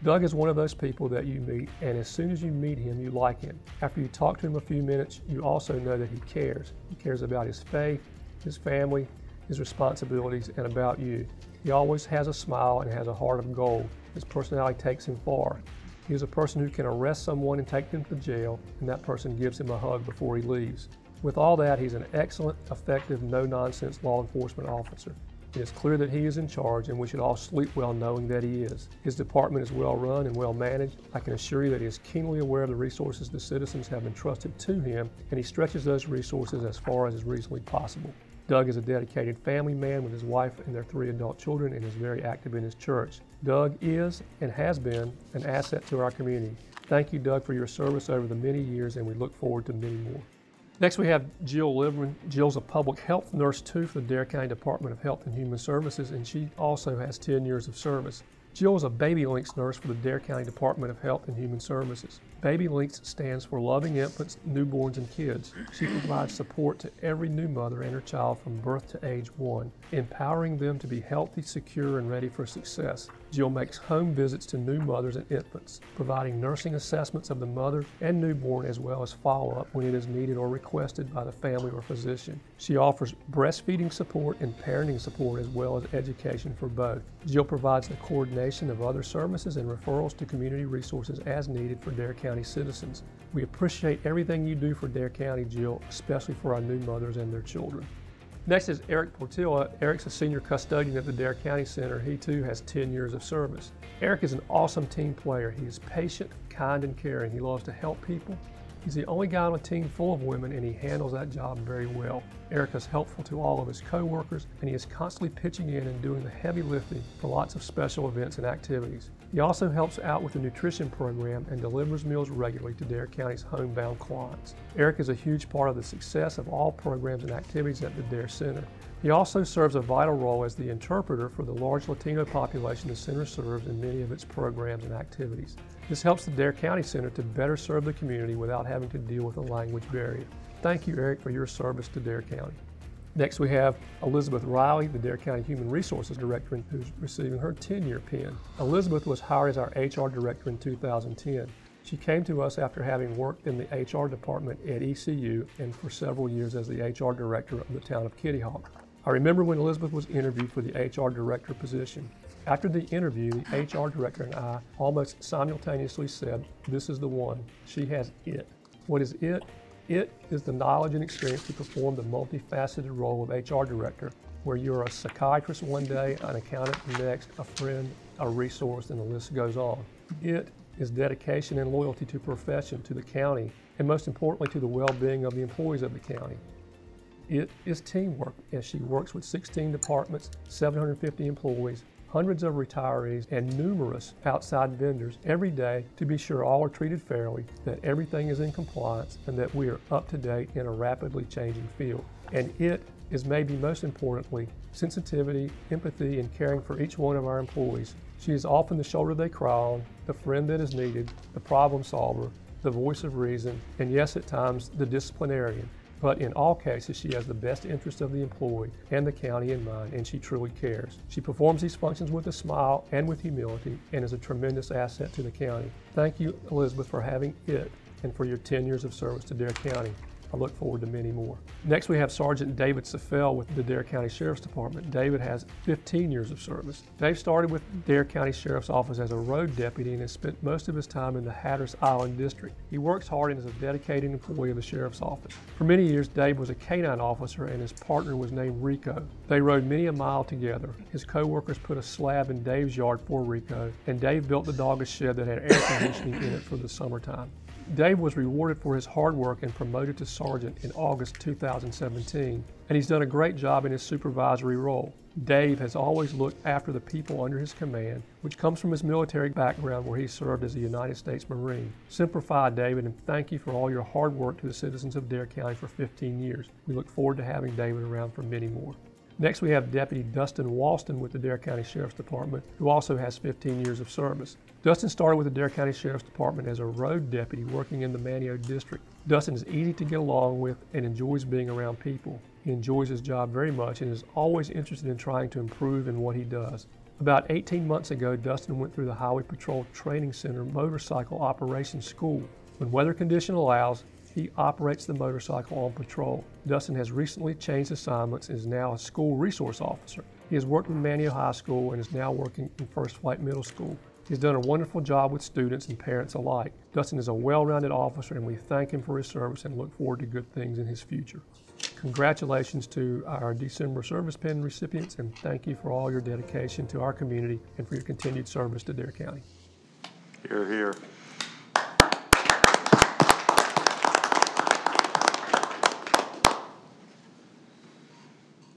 Doug is one of those people that you meet, and as soon as you meet him, you like him. After you talk to him a few minutes, you also know that he cares. He cares about his faith, his family, his responsibilities, and about you. He always has a smile and has a heart of gold. His personality takes him far. He is a person who can arrest someone and take them to jail, and that person gives him a hug before he leaves. With all that, he's an excellent, effective, no-nonsense law enforcement officer. It is clear that he is in charge, and we should all sleep well knowing that he is. His department is well run and well managed. I can assure you that he is keenly aware of the resources the citizens have entrusted to him, and he stretches those resources as far as is reasonably possible. Doug is a dedicated family man with his wife and their 3 adult children and is very active in his church. Doug is and has been an asset to our community. Thank you, Doug, for your service over the many years, and we look forward to many more. Next, we have Jill Liverin. Jill's a public health nurse, too, for the Dare County Department of Health and Human Services, and she also has 10 years of service. Jill is a Baby Links nurse for the Dare County Department of Health and Human Services. Baby Links stands for Loving Infants, Newborns, and Kids. She provides support to every new mother and her child from birth to age 1, empowering them to be healthy, secure, and ready for success. Jill makes home visits to new mothers and infants, providing nursing assessments of the mother and newborn as well as follow-up when it is needed or requested by the family or physician. She offers breastfeeding support and parenting support as well as education for both. Jill provides the coordination of other services and referrals to community resources as needed for Dare County citizens. We appreciate everything you do for Dare County, Jill, especially for our new mothers and their children. Next is Eric Portilla. Eric's a senior custodian at the Dare County Center. He too has 10 years of service. Eric is an awesome team player. He is patient, kind, and caring. He loves to help people. He's the only guy on a team full of women, and he handles that job very well. Eric is helpful to all of his co-workers, and he is constantly pitching in and doing the heavy lifting for lots of special events and activities. He also helps out with the nutrition program and delivers meals regularly to Dare County's homebound clients. Eric is a huge part of the success of all programs and activities at the Dare Center. He also serves a vital role as the interpreter for the large Latino population the center serves in many of its programs and activities. This helps the Dare County Center to better serve the community without having to deal with a language barrier. Thank you, Eric, for your service to Dare County. Next, we have Elizabeth Riley, the Dare County Human Resources Director, who's receiving her 10-year pin. Elizabeth was hired as our HR Director in 2010. She came to us after having worked in the HR department at ECU and for several years as the HR Director of the town of Kitty Hawk. I remember when Elizabeth was interviewed for the HR Director position. After the interview, the HR Director and I almost simultaneously said, "This is the one. She has it." What is it? It is the knowledge and experience to perform the multifaceted role of HR Director, where you're a psychiatrist one day, an accountant the next, a friend, a resource, and the list goes on. It is dedication and loyalty to profession, to the county, and most importantly to the well-being of the employees of the county. It is teamwork as she works with 16 departments, 750 employees, hundreds of retirees, and numerous outside vendors every day to be sure all are treated fairly, that everything is in compliance, and that we are up to date in a rapidly changing field. And it is maybe most importantly, sensitivity, empathy, and caring for each one of our employees. She is often the shoulder they cry on, the friend that is needed, the problem solver, the voice of reason, and yes, at times, the disciplinarian. But in all cases, she has the best interest of the employee and the county in mind, and she truly cares. She performs these functions with a smile and with humility, and is a tremendous asset to the county. Thank you, Elizabeth, for having it and for your 10 years of service to Dare County. I look forward to many more. Next, we have Sergeant David Seffel with the Dare County Sheriff's Department. David has 15 years of service. Dave started with Dare County Sheriff's Office as a road deputy and has spent most of his time in the Hatteras Island District. He works hard and is a dedicated employee of the Sheriff's Office. For many years, Dave was a canine officer and his partner was named Rico. They rode many a mile together. His co-workers put a slab in Dave's yard for Rico, and Dave built the dog a shed that had air conditioning in it for the summertime. Dave was rewarded for his hard work and promoted to sergeant in August 2017, and he's done a great job in his supervisory role. Dave has always looked after the people under his command, which comes from his military background where he served as a United States Marine. Simplify, David, and thank you for all your hard work to the citizens of Dare County for 15 years. We look forward to having David around for many more. Next, we have Deputy Dustin Walston with the Dare County Sheriff's Department, who also has 15 years of service. Dustin started with the Dare County Sheriff's Department as a road deputy working in the Manteo District. Dustin is easy to get along with and enjoys being around people. He enjoys his job very much and is always interested in trying to improve in what he does. About 18 months ago, Dustin went through the Highway Patrol Training Center Motorcycle Operations School. When weather condition allows, he operates the motorcycle on patrol. Dustin has recently changed assignments and is now a school resource officer. He has worked in Manteo High School and is now working in First Flight Middle School. He's done a wonderful job with students and parents alike. Dustin is a well-rounded officer, and we thank him for his service and look forward to good things in his future. Congratulations to our December Service Pin recipients, and thank you for all your dedication to our community and for your continued service to Dare County. Hear, hear.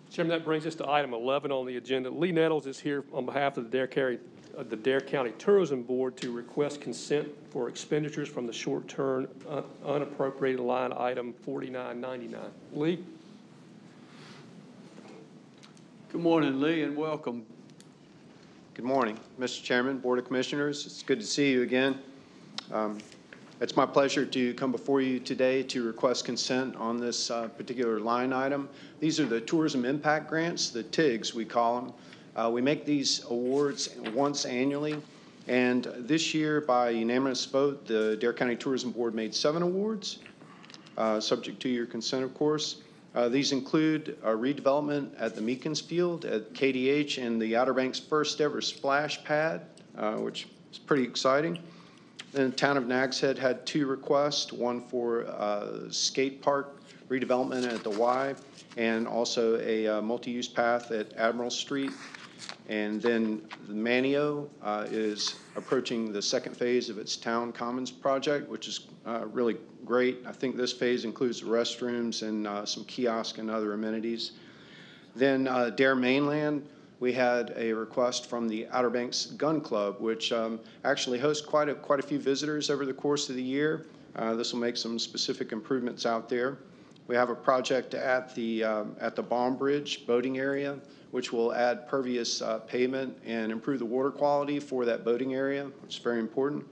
Chairman, that brings us to item 11 on the agenda. Lee Nettles is here on behalf of the Dare County Tourism Board to request consent for expenditures from the short-term unappropriated line item 4999. Lee? Good morning, Lee, and welcome. Good morning, Mr. Chairman, Board of Commissioners. It's good to see you again. It's my pleasure to come before you today to request consent on this particular line item. These are the Tourism Impact Grants, the TIGs we call them. We make these awards once annually, and this year by unanimous vote, the Dare County Tourism Board made 7 awards, subject to your consent, of course. These include a redevelopment at the Meekins Field at KDH and the Outer Banks' first ever splash pad, which is pretty exciting. Then the town of Nags Head had 2 requests, one for skate park redevelopment at the Y, and also a multi-use path at Admiral Street. And then the Manteo is approaching the 2nd phase of its Town Commons project, which is really great. I think this phase includes restrooms and some kiosk and other amenities. Then Dare Mainland, we had a request from the Outer Banks Gun Club, which actually hosts quite a few visitors over the course of the year. This will make some specific improvements out there. We have a project at the Baum Bridge boating area, which will add pervious pavement and improve the water quality for that boating area, which is very important.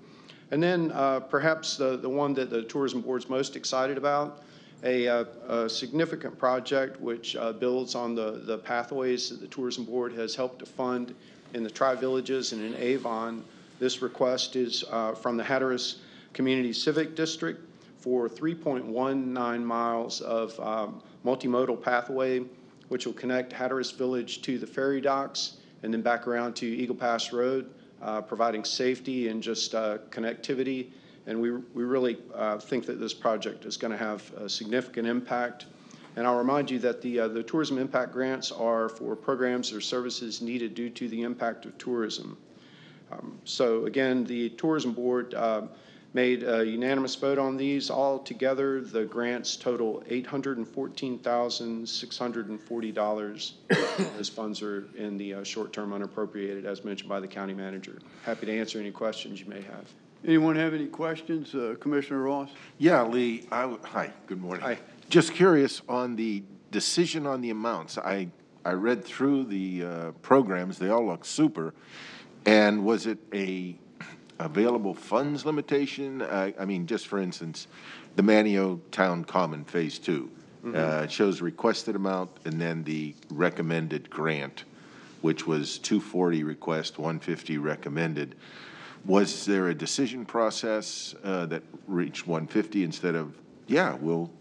And then perhaps the one that the Tourism Board's most excited about, a significant project which builds on the pathways that the Tourism Board has helped to fund in the Tri-Villages and in Avon. This request is from the Hatteras Community Civic District for 3.19 miles of multimodal pathway, which will connect Hatteras Village to the ferry docks and then back around to Eagle Pass Road, providing safety and just connectivity. And we really think that this project is going to have a significant impact. And I'll remind you that the tourism impact grants are for programs or services needed due to the impact of tourism. So again, the Tourism Board made a unanimous vote on these. All together, the grants total $814,640. Those funds are in the short-term unappropriated, as mentioned by the county manager. Happy to answer any questions you may have. Anyone have any questions? Commissioner Ross? Yeah, Lee, hi, good morning. Hi. Just curious on the decision on the amounts. I read through the programs. They all look super. And was it a available funds limitation? I mean, just for instance, the Manio Town Common Phase 2. It shows requested amount and then the recommended grant, which was 240 request, 150 recommended. Was there a decision process that reached 150 instead of, yeah, we'll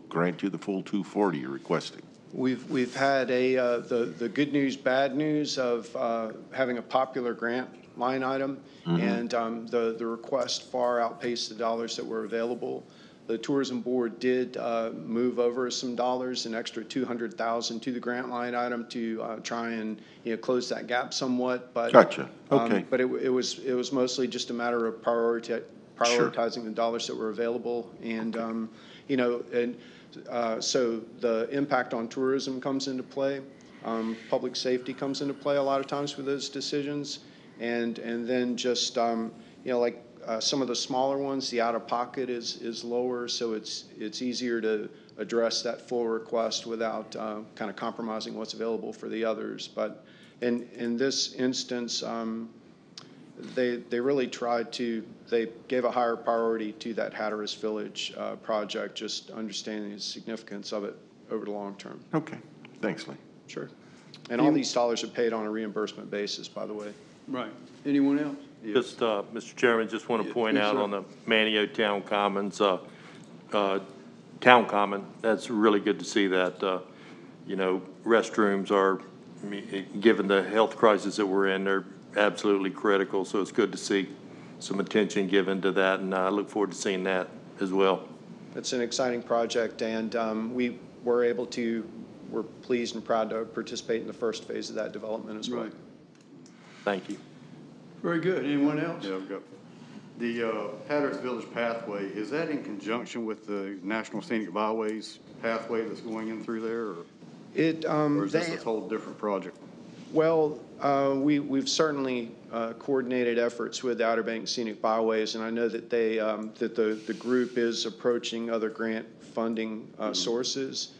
grant you the full 240 you're requesting? We've had the good news, bad news of having a popular grant line item, and the request far outpaced the dollars that were available. The Tourism Board did move over some dollars, an extra $200,000 to the grant line item to try and close that gap somewhat. But gotcha. Okay. But it was mostly just a matter of prioritizing the dollars that were available, and so the impact on tourism comes into play. Public safety comes into play a lot of times with those decisions. And then just, like some of the smaller ones, the out-of-pocket is lower, so it's easier to address that full request without kind of compromising what's available for the others. But in this instance, they really tried to, they gave a higher priority to that Hatteras Village project, just understanding the significance of it over the long term. Okay. Thanks, Lee. Sure. And all these dollars are paid on a reimbursement basis, by the way. Right. Anyone else? Just, Mr. Chairman, just want to point out on the Manio Town Commons, Town Common, that's really good to see that, restrooms are, given the health crisis that we're in, they're absolutely critical. So it's good to see some attention given to that, and I look forward to seeing that as well. It's an exciting project, and we're pleased and proud to participate in the first phase of that development as well. Right. Thank you. Very good. Anyone else? Yeah, I've got the Hatteras Village pathway. Is that in conjunction with the National Scenic Byways pathway that's going in through there, or is this a whole different project? Well, we've certainly coordinated efforts with the Outer Banks Scenic Byways, and I know that the group is approaching other grant funding sources.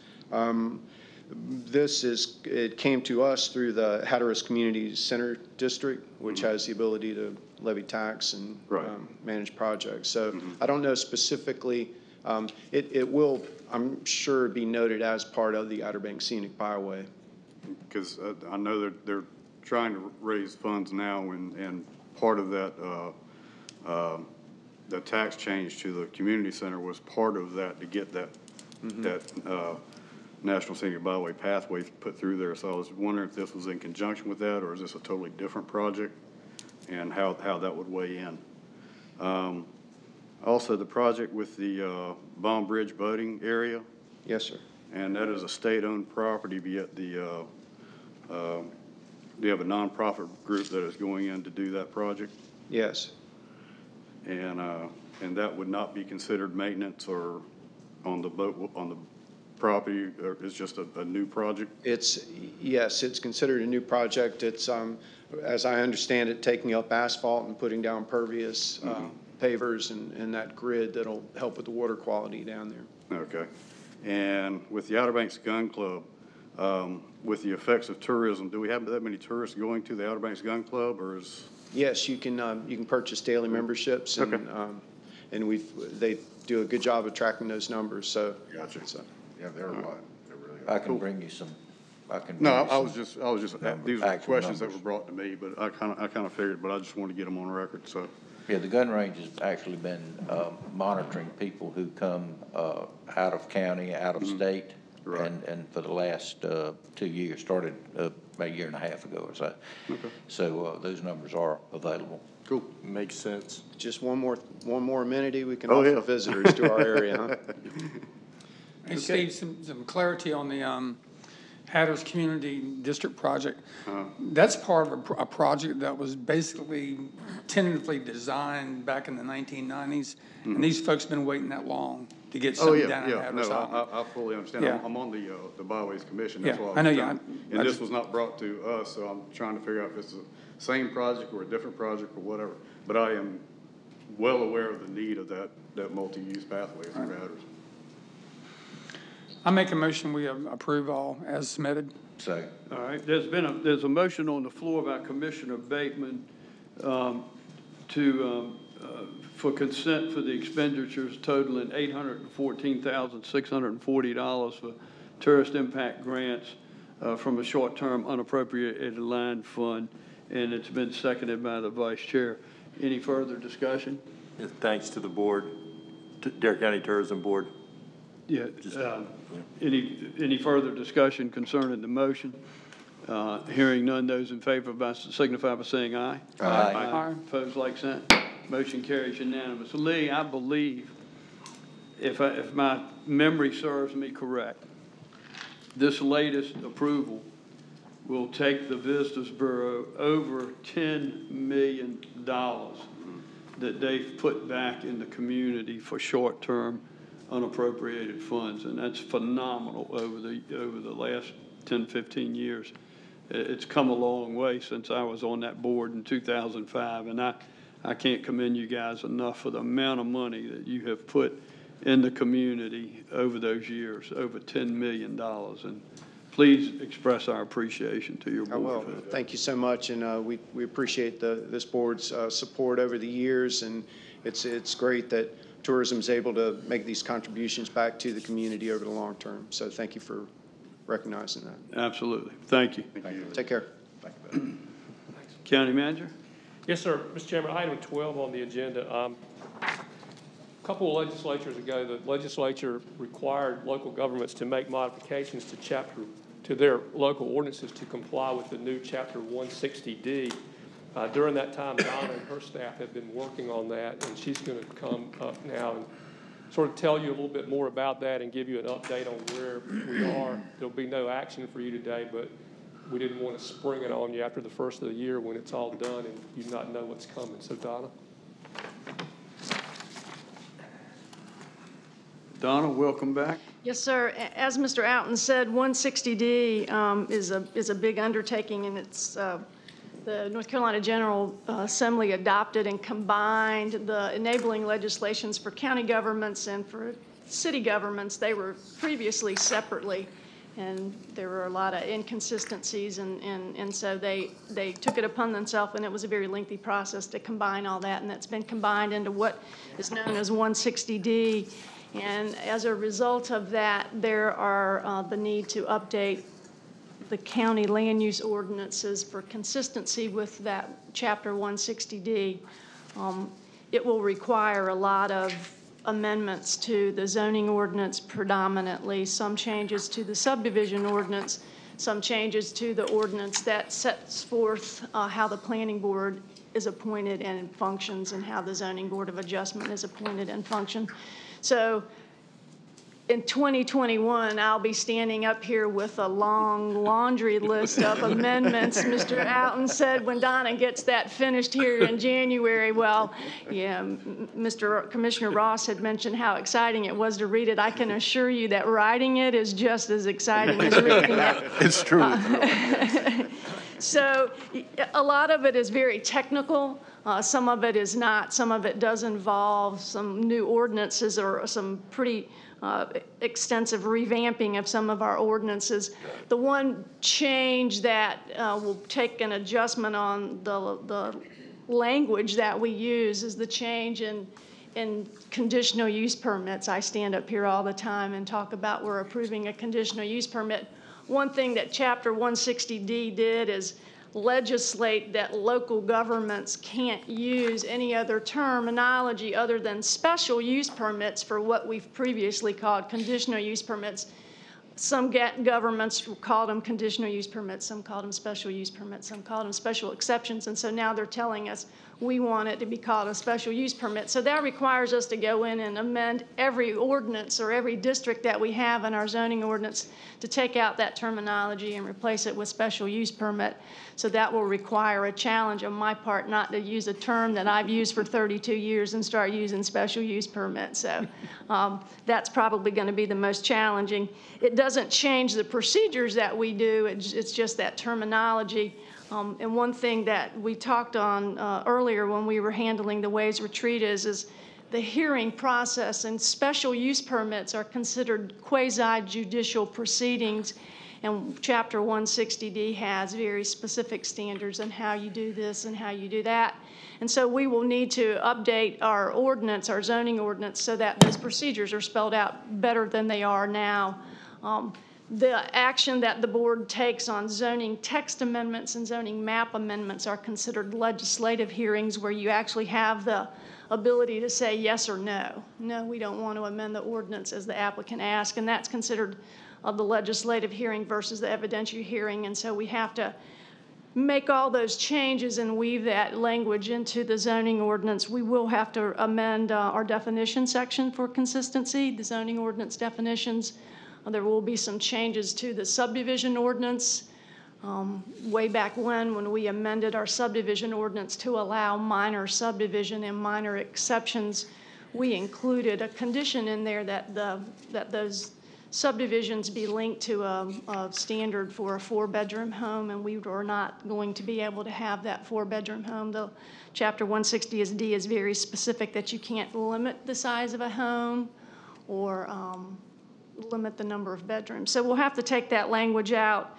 It came to us through the Hatteras Community Center District, which has the ability to levy tax and manage projects. So I don't know specifically. It will, I'm sure, be noted as part of the Outer Banks Scenic Byway. Because I know they're trying to raise funds now, and part of that, the tax change to the community center was part of that, to get that National Scenic Byway pathway put through there. So I was wondering if this was in conjunction with that, or is this a totally different project, and how that would weigh in. Also, the project with the Baum Bridge boating area. Yes, sir. And that is a state-owned property, but yet do you have a nonprofit group that is going in to do that project? Yes. And that would not be considered maintenance or on the boat, on the property, or it's just a new project? Yes, it's considered a new project. It's, as I understand it, taking up asphalt and putting down pervious pavers and that grid that'll help with the water quality down there. Okay. And with the Outer Banks Gun Club, with the effects of tourism, do we have that many tourists going to the Outer Banks Gun Club, or is? Yes, you can purchase daily memberships, and and they do a good job of tracking those numbers. So Gotcha. Yeah, they're a lot. They're really I can bring you some. I was just these are questions that numbers. were brought to me, but I kind of figured, but I just want to get them on record. So. Yeah, the gun range has actually been monitoring people who come out of county, out of state, and for the last 2 years, started about a year and a half ago or so. Okay. So those numbers are available. Cool. Makes sense. Just one more amenity we can offer visitors to our area. Huh? Hey, Steve, some clarity on the Hatters Community District project. That's part of a project that was basically tentatively designed back in the 1990s, and these folks have been waiting that long to get something down in Hatters. I fully understand. Yeah. I'm on the Byways Commission. That's why I know. and this was not brought to us, so I'm trying to figure out if it's the same project or a different project or whatever. But I am well aware of the need of that multi-use pathway through Hatters. I make a motion we approve all as submitted. Second. All right, there's a motion on the floor by Commissioner Bateman for consent for the expenditures totaling $814,640 for tourist impact grants from a short-term unappropriated line fund, and it's been seconded by the Vice Chair. Any further discussion? Thanks to the board, to Dare County Tourism Board. Yeah. Any further discussion concerning the motion? Hearing none, those in favor signify by saying aye. Aye. Opposed, like sign. Motion carries unanimous. Lee, I believe, if my memory serves me correct, this latest approval will take the Visitors Bureau over $10 million that they've put back in the community for short-term unappropriated funds, and that's phenomenal over the last 10, 15 years. It's come a long way since I was on that board in 2005, and I can't commend you guys enough for the amount of money that you have put in the community over those years, over $10 million. And please express our appreciation to your board. I will. Thank you so much, and we appreciate this board's support over the years, and it's great that tourism is able to make these contributions back to the community over the long term. So thank you for recognizing that. Absolutely. Thank you. Thank you. Take care. Thank you. County Manager? Yes, sir. Mr. Chairman, item 12 on the agenda. A couple of legislatures ago, the legislature required local governments to make modifications to their local ordinances to comply with the new Chapter 160D. During that time, Donna and her staff have been working on that, and she's going to come up now and sort of tell you a little bit more about that and give you an update on where we are. There'll be no action for you today, but we didn't want to spring it on you after the first of the year when it's all done and you not know what's coming. So, Donna. Donna, welcome back. Yes, sir. As Mr. Outen said, 160D is a big undertaking, and it's the North Carolina General Assembly adopted and combined the enabling legislations for county governments and for city governments. They were previously separately, and there were a lot of inconsistencies, and so they took it upon themselves, and it was a very lengthy process to combine all that, and that's been combined into what is known as 160D. And as a result of that, there are the need to update the county land use ordinances for consistency with that Chapter 160D. It will require a lot of amendments to the zoning ordinance predominantly, some changes to the subdivision ordinance, some changes to the ordinance that sets forth how the planning board is appointed and functions, and how the zoning board of adjustment is appointed and function. So in 2021, I'll be standing up here with a long laundry list of amendments. Mr. Outen said when Donna gets that finished here in January, well, yeah, Mr. Commissioner Ross had mentioned how exciting it was to read it. I can assure you that writing it is just as exciting as reading it. It's true. So a lot of it is very technical. Some of it is not. Some of it does involve some new ordinances or some pretty extensive revamping of some of our ordinances. The one change that will take an adjustment on the language that we use is the change in conditional use permits. I stand up here all the time and talk about we're approving a conditional use permit. One thing that Chapter 160D did is legislate that local governments can't use any other terminology other than special use permits for what we've previously called conditional use permits. Some governments called them conditional use permits, some called them special use permits, some called them special exceptions, and so now they're telling us we want it to be called a special use permit. So that requires us to go in and amend every ordinance or every district that we have in our zoning ordinance to take out that terminology and replace it with special use permit. So that will require a challenge on my part not to use a term that I've used for 32 years and start using special use permit. So that's probably going to be the most challenging. It doesn't change the procedures that we do, it's just that terminology. And one thing that we talked on earlier when we were handling the Ways Retreat is the hearing process, and special use permits are considered quasi-judicial proceedings, and Chapter 160D has very specific standards on how you do this and how you do that. And so we will need to update our ordinance, our zoning ordinance, so that those procedures are spelled out better than they are now. The action that the board takes on zoning text amendments and zoning map amendments are considered legislative hearings where you actually have the ability to say yes or no. No, we don't want to amend the ordinance as the applicant asked, and that's considered the legislative hearing versus the evidentiary hearing. And so we have to make all those changes and weave that language into the zoning ordinance. We will have to amend our definition section for consistency, the zoning ordinance definitions. There will be some changes to the subdivision ordinance. Way back when we amended our subdivision ordinance to allow minor subdivision and minor exceptions, we included a condition in there that those subdivisions be linked to a standard for a 4-bedroom home, and we were not going to be able to have that 4-bedroom home. The Chapter 160D is very specific that you can't limit the size of a home or limit the number of bedrooms. So we'll have to take that language out.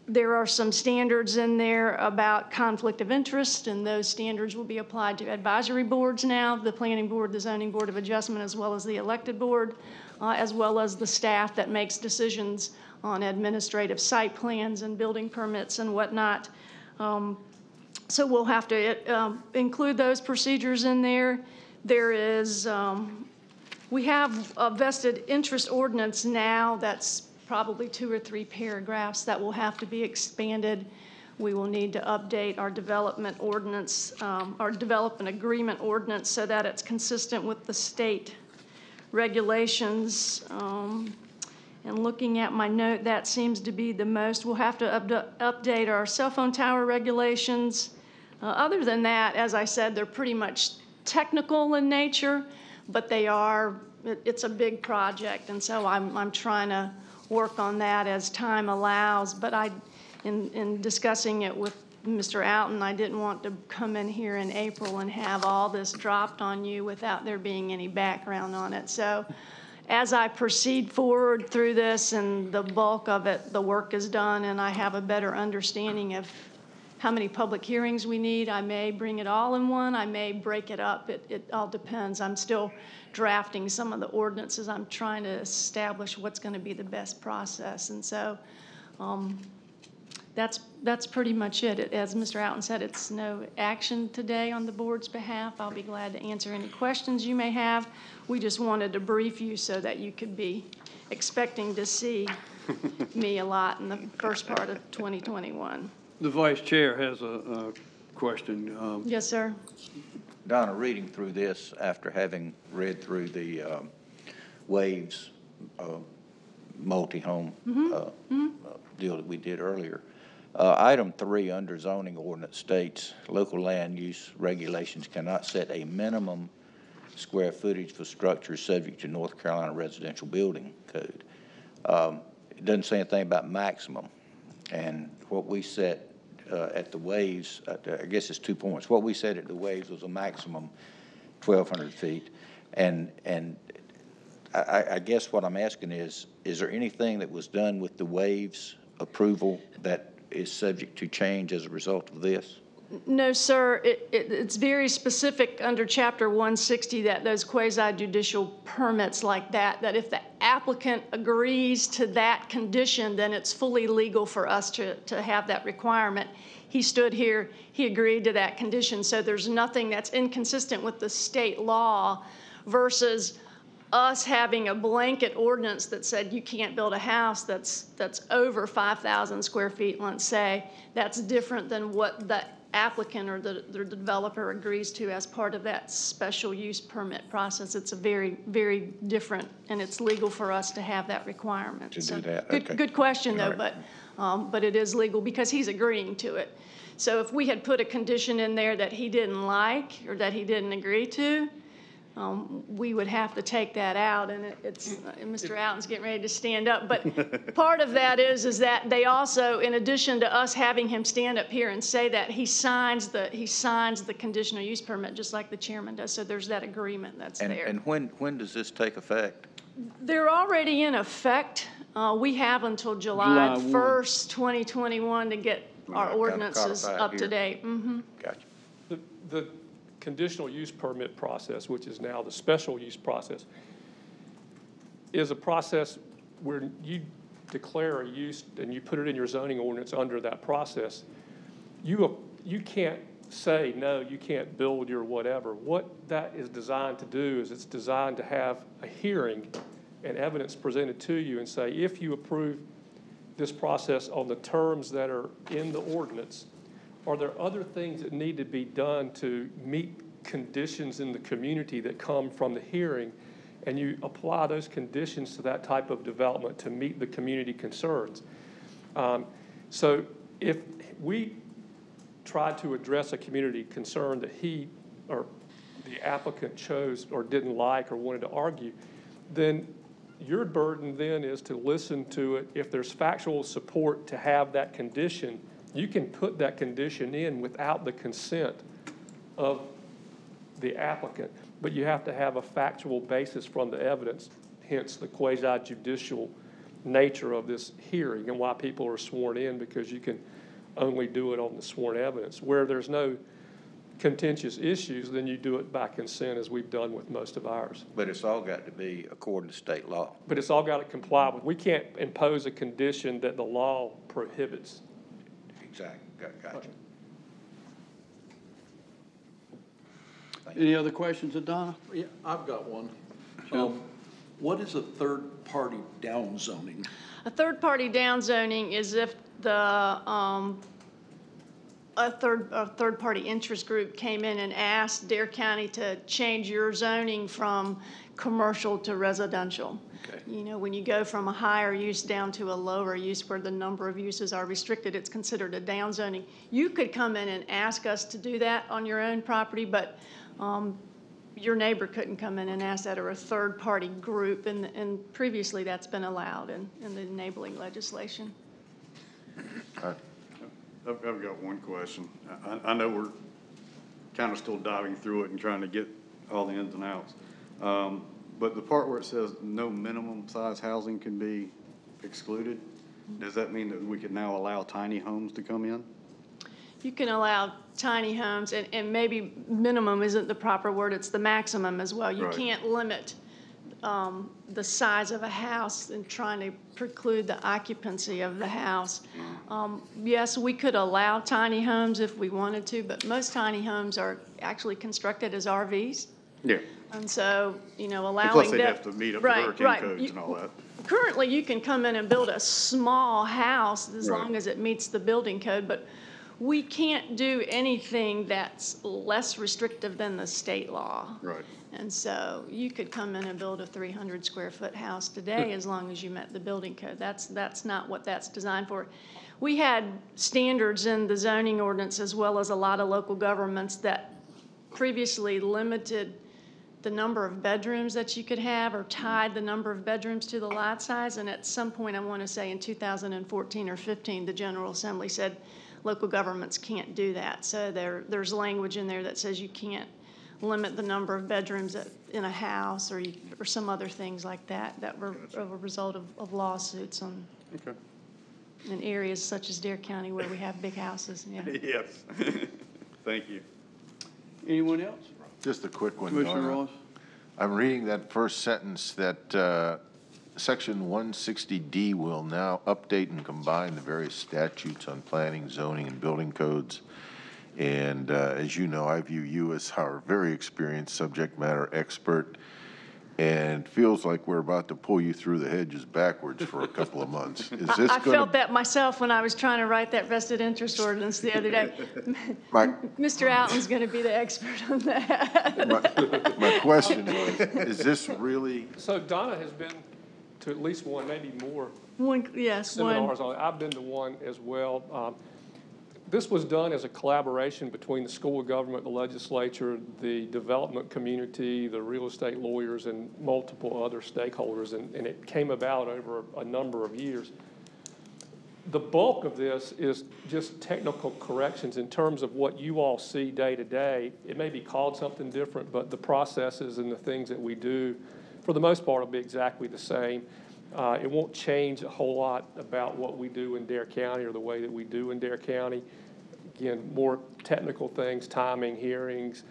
There are some standards in there about conflict of interest, and those standards will be applied to advisory boards now, the Planning Board, the Zoning Board of Adjustment, as well as the elected board, as well as the staff that makes decisions on administrative site plans and building permits and whatnot. So we'll have to include those procedures in there. There is we have a vested interest ordinance now that's probably 2 or 3 paragraphs that will have to be expanded. We will need to update our development ordinance, our development agreement ordinance, so that it's consistent with the state regulations. And looking at my note, that seems to be the most. We'll have to update our cell phone tower regulations. Other than that, as I said, they're pretty much technical in nature, but they are, it's a big project, and so I'm trying to work on that as time allows. But in discussing it with Mr. Alton, I didn't want to come in here in April and have all this dropped on you without there being any background on it. So as I proceed forward through this and the bulk of it, the work is done, and I have a better understanding of how many public hearings we need, I may bring it all in one, I may break it up. It all depends. I'm still drafting some of the ordinances. I'm trying to establish what's going to be the best process. And so that's pretty much it. As Mr. Alton said, it's no action today on the board's behalf. I'll be glad to answer any questions you may have. We just wanted to brief you so that you could be expecting to see me a lot in the first part of 2021. The vice chair has a question. Yes, sir. Donna, reading through this after having read through the Waves multi-home deal that we did earlier, item 3 under zoning ordinance states local land use regulations cannot set a minimum square footage for structures subject to North Carolina residential building code. It doesn't say anything about maximum, and what we set at the waves, I guess it's 2 points. What we said at the waves was a maximum 1,200 feet. And I guess what I'm asking is there anything that was done with the waves approval that is subject to change as a result of this? No, sir. It's very specific under Chapter 160 that those quasi-judicial permits like that if the applicant agrees to that condition, then it's fully legal for us to have that requirement. He stood here, he agreed to that condition, so there's nothing that's inconsistent with the state law versus us having a blanket ordinance that said you can't build a house that's over 5,000 square feet, let's say. That's different than what the applicant or the developer agrees to as part of that special use permit process. It's a very, very different, and it's legal for us to have that requirement. To do that, okay. Good question, though, Right. but it is legal because he's agreeing to it. So if we had put a condition in there that he didn't like or that he didn't agree to, we would have to take that out, and Mr. Alton's getting ready to stand up. But part of that is that they also, in addition to us having him stand up here and say that, he signs the conditional use permit just like the chairman does. So there's that agreement that's there. And when does this take effect? They're already in effect. We have until July 1st, 2021 to get our ordinances up to date. Mm-hmm. Gotcha. The conditional use permit process, which is now the special use process, is a process where you declare a use and you put it in your zoning ordinance under that process. You can't say, no, you can't build your whatever. What that is designed to do is it's designed to have a hearing and evidence presented to you and say, if you approve this process on the terms that are in the ordinance, are there other things that need to be done to meet conditions in the community that come from the hearing, and you apply those conditions to that type of development to meet the community concerns? So if we tried to address a community concern that he or the applicant chose or didn't like or wanted to argue, then your burden then is to listen to it. If there's factual support to have that condition, you can put that condition in without the consent of the applicant, but you have to have a factual basis from the evidence, hence the quasi-judicial nature of this hearing and why people are sworn in, because you can only do it on the sworn evidence. Where there's no contentious issues, then you do it by consent, as we've done with most of ours. But it's all got to be according to state law. But it's all got to comply with. We can't impose a condition that the law prohibits. Exactly. Gotcha. Any other questions of Donna? Yeah, I've got one. What is a third-party downzoning? A third-party downzoning is if a third-party interest group came in and asked Dare County to change your zoning from commercial to residential. Okay. You know, when you go from a higher use down to a lower use where the number of uses are restricted, it's considered a downzoning. You could come in and ask us to do that on your own property, but your neighbor couldn't come in and ask that, or a third-party group, and previously that's been allowed in the enabling legislation. I've got one question. I know we're kind of still diving through it and trying to get all the ins and outs. But the part where it says no minimum size housing can be excluded, does that mean that we could now allow tiny homes to come in? You can allow tiny homes, and maybe minimum isn't the proper word, it's the maximum as well. You Right. can't limit the size of a house and trying to preclude the occupancy of the house. Yes, we could allow tiny homes if we wanted to, but most tiny homes are actually constructed as RVs. Yeah. And so, you know, allowing Plus that. they have to meet up the hurricane codes and all that. Currently, you can come in and build a small house as Right. long as it meets the building code, but we can't do anything that's less restrictive than the state law. Right. And so you could come in and build a 300 square foot house today as long as you met the building code. That's not what that's designed for. We had standards in the zoning ordinance as well as a lot of local governments that previously limited the number of bedrooms that you could have or tied the number of bedrooms to the lot size. And at some point, I want to say in 2014 or 15, the General Assembly said, local governments can't do that. So there's language in there that says you can't limit the number of bedrooms in a house or some other things like that were a result of lawsuits in areas such as Dare County where we have big houses. Yeah. Yes. Thank you. Anyone else? Just a quick one, Commissioner Donna. Ross? I'm reading that first sentence that Section 160D will now update and combine the various statutes on planning, zoning, and building codes. And as you know, I view you as our very experienced subject matter expert, and feels like we're about to pull you through the hedges backwards for a couple of months. Is this I gonna... felt that myself when I was trying to write that vested interest ordinance the other day. Mr. Alton's going to be the expert on that. My question is this really... So Donna has been to at least one, maybe more Yes, seminars on it. I've been to one as well. This was done as a collaboration between the school of government, the legislature, the development community, the real estate lawyers, and multiple other stakeholders, and it came about over a number of years. The bulk of this is just technical corrections in terms of what you all see day to day. It may be called something different, but the processes and the things that we do, for the most part, will be exactly the same. It won't change a whole lot about what we do in Dare County or the way that we do in Dare County. Again, more technical things, timing, hearings,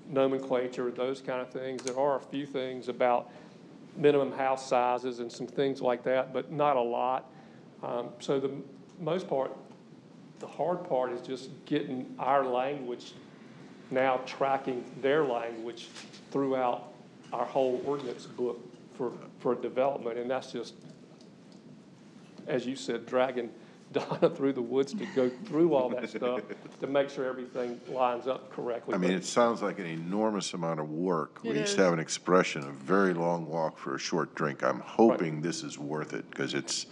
nomenclature, those kind of things. There are a few things about minimum house sizes and some things like that, but not a lot. So the most part, the hard part is just getting our language now tracking their language throughout our whole ordinance book for development. And that's just, as you said, dragging Donna through the woods to go through all that stuff to make sure everything lines up correctly. I mean, it sounds like an enormous amount of work. We It used is. to have an expression, a very long walk for a short drink. I'm hoping this is worth it, because it's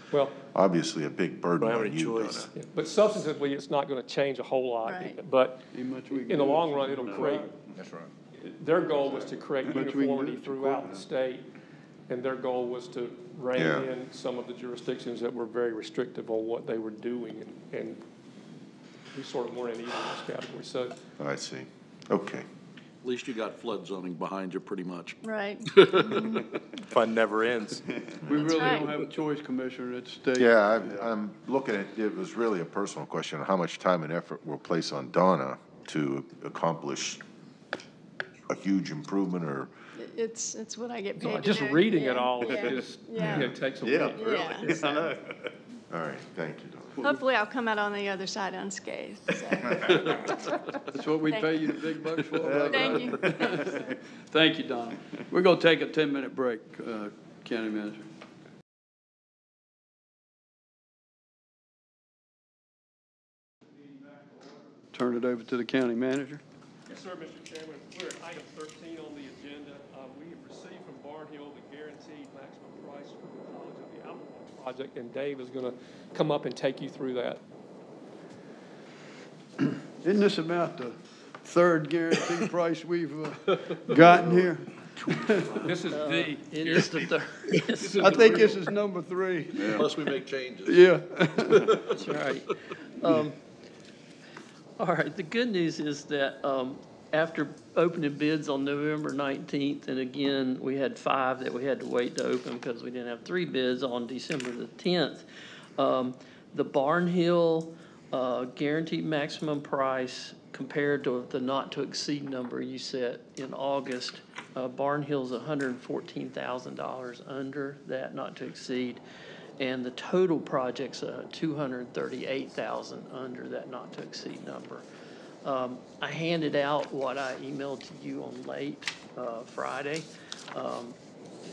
obviously a big burden on you, Donna. Yeah, but substantively, it's not going to change a whole lot. Right. But Ain't much we can in the do. long run, it'll create, That's right. their goal was to create Much we can do uniformity is throughout record the it. state, and their goal was to rein Yeah. in some of the jurisdictions that were very restrictive on what they were doing, and we sort of weren't in either of those categories. So I see. Okay. At least you got flood zoning behind you pretty much. Right. Fun never ends. We really right. don't have a choice, Commissioner, it's state. Yeah, I'm looking at, it was really a personal question, how much time and effort we'll place on Donna to accomplish a huge improvement, or It's what I get paid to just do. reading Yeah. it all Yeah. is, Yeah. it takes a Yeah, week. really. Yeah, so- I know. all right, thank you, Donna. Hopefully I'll come out on the other side unscathed. So. That's what we pay you the big bucks for. right? Thank you. Thank you, Donna. We're gonna take a 10-minute break, County Manager. Turn it over to the County Manager. Yes, sir, Mr. Chairman. We're at item 13 on the agenda. We have received from Barnhill the guaranteed maximum price for the College of the Albemarle project, and Dave is going to come up and take you through that. Isn't this about the third guaranteed price we've gotten here? This is the. It is the third. Yes. I think this is number 3. Unless we make changes. Yeah. That's right. All right, the good news is that after opening bids on November 19th, and again, we had 5 that we had to wait to open because we didn't have 3 bids on December the 10th, the Barnhill guaranteed maximum price compared to the not-to-exceed number you set in August, Barnhill's $114,000 under that not-to-exceed. And the total project's $238,000 under that not-to-exceed number. I handed out what I emailed to you on late Friday.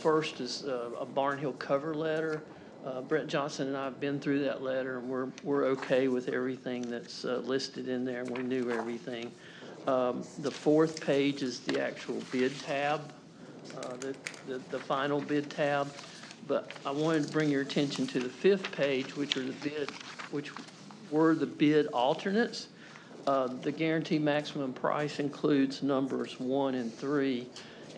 First is a Barnhill cover letter. Brett Johnson and I have been through that letter, and we're okay with everything that's listed in there, and we knew everything. The 4th page is the actual bid tab, the final bid tab. But I wanted to bring your attention to the 5th page, which were the bid alternates. The guaranteed maximum price includes numbers 1 and 3.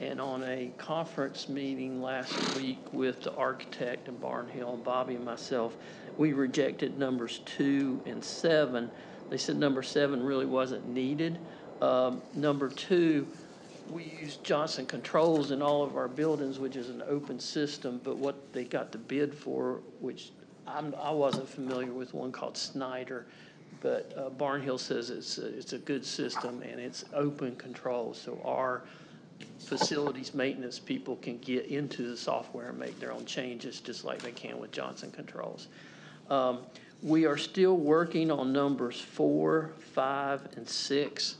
And on a conference meeting last week with the architect and Barnhill, Bobby and myself, we rejected numbers 2 and 7 They said number 7 really wasn't needed. Number 2, we use Johnson Controls in all of our buildings, which is an open system, but what they got the bid for, which I wasn't familiar with, one called Snyder, but Barnhill says it's a good system and it's open control, so our facilities maintenance people can get into the software and make their own changes just like they can with Johnson Controls. We are still working on numbers 4, 5, and 6.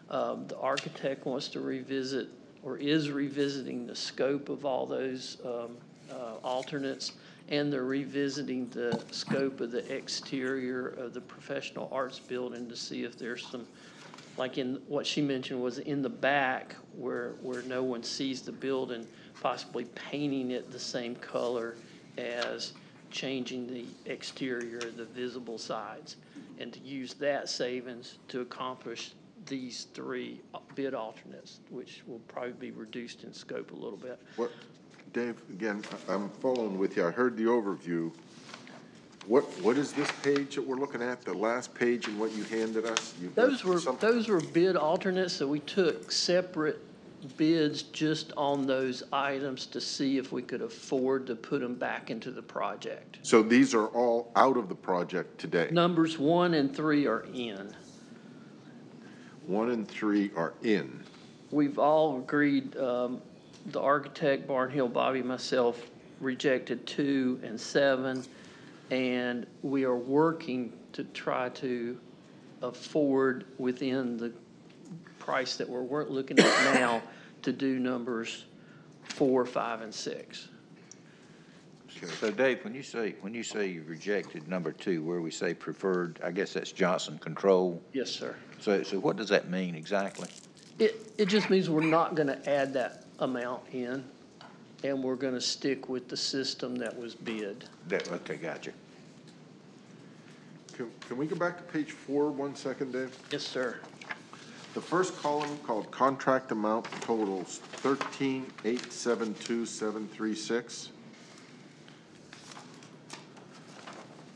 The architect wants to revisit or is revisiting the scope of all those alternates, and they're revisiting the scope of the exterior of the professional arts building to see if there's some, like in what she mentioned was in the back where no one sees the building, possibly painting it the same color as changing the exterior of the visible sides, and to use that savings to accomplish these 3 bid alternates, which will probably be reduced in scope a little bit. What, Dave, again, I'm following with you. I heard the overview. What is this page that we're looking at, the last page and what you handed us? Those were bid alternates, so we took separate bids just on those items to see if we could afford to put them back into the project. So these are all out of the project today? Numbers 1 and 3 are in. 1 and 3 are in. We've all agreed, the architect, Barnhill, Bobby, myself, rejected 2 and 7, and we are working to try to afford within the price that we're looking at now to do numbers 4, 5, and 6. So Dave, when you say you rejected number 2, where we say preferred, I guess that's Johnson Control. Yes, sir. So what does that mean exactly? It just means we're not going to add that amount in, and we're going to stick with the system that was bid. Okay, gotcha. Can we go back to page 4 1 second, Dave? Yes, sir. The first column called contract amount totals 13,872,736.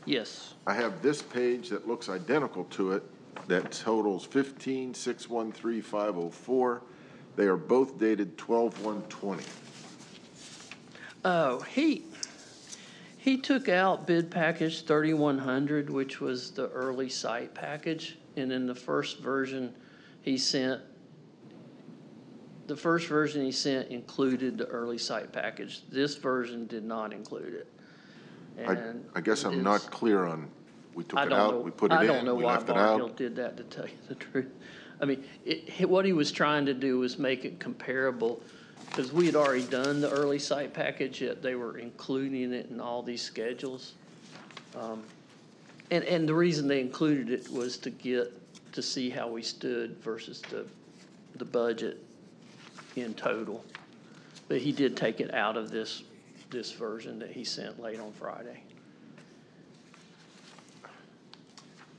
Yes. I have this page that looks identical to it that totals 15,613,504. They are both dated 12/1/20. Oh, he took out bid package 3100, which was the early site package, and in the first version he sent included the early site package. This version did not include it. And I guess I'm not clear on, we took it out, we put it in, we left it out. I don't know why Barnhill did that, to tell you the truth. I mean, what he was trying to do was make it comparable, because we had already done the early site package, yet they were including it in all these schedules. And the reason they included it was to see how we stood versus the budget in total. But he did take it out of this version that he sent late on Friday.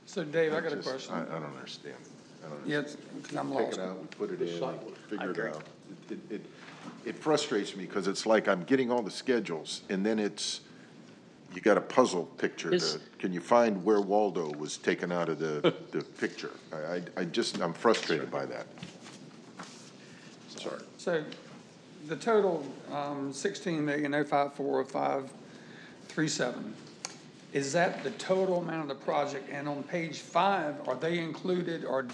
So Dave, I got a question. I don't understand. Yes, because I'm lost. Take it out, we put it in, figure it out. It frustrates me because it's like I'm getting all the schedules and then you got a puzzle picture. Can you find where Waldo was taken out of the picture? I'm frustrated by that. Sorry. So the total, 16,054,537. Is that the total amount of the project? And on page 5, are they included or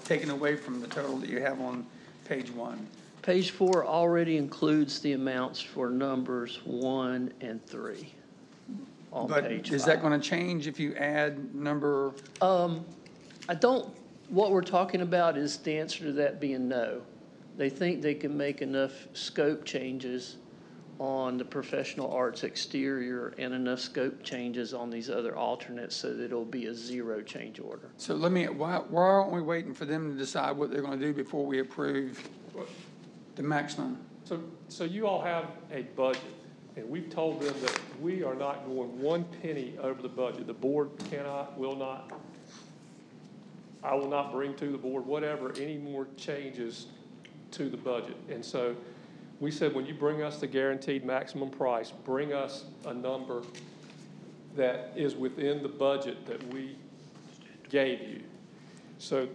taken away from the total that you have on page 1? Page 4 already includes the amounts for numbers 1 and 3 on page 5. Is that going to change if you add number? What we're talking about is the answer to that being no. They think they can make enough scope changes on the professional arts exterior and enough scope changes on these other alternates so that it'll be a 0 change order. So why aren't we waiting for them to decide what they're going to do before we approve the maximum? So you all have a budget, and we've told them that we are not going 1 penny over the budget. The board will not, I will not bring to the board any more changes to the budget. And so we said, when you bring us the guaranteed maximum price, bring us a number that is within the budget that we gave you. So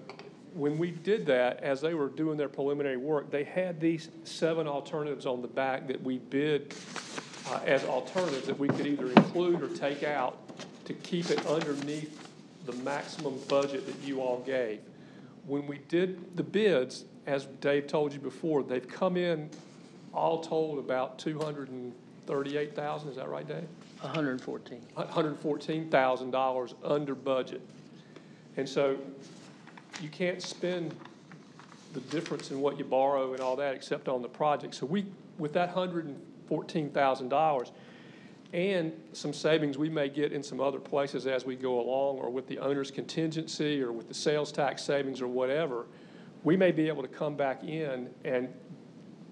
when we did that, as they were doing their preliminary work, they had these 7 alternatives on the back that we bid as alternatives that we could either include or take out to keep it underneath the maximum budget that you all gave. When we did the bids, as Dave told you before, they've come in all told about $238,000. Is that right, Dave? $114,000 under budget. And so you can't spend the difference in what you borrow and all that except on the project. So we, with that $114,000 and some savings we may get in some other places as we go along, or with the owner's contingency or with the sales tax savings or whatever, we may be able to come back in and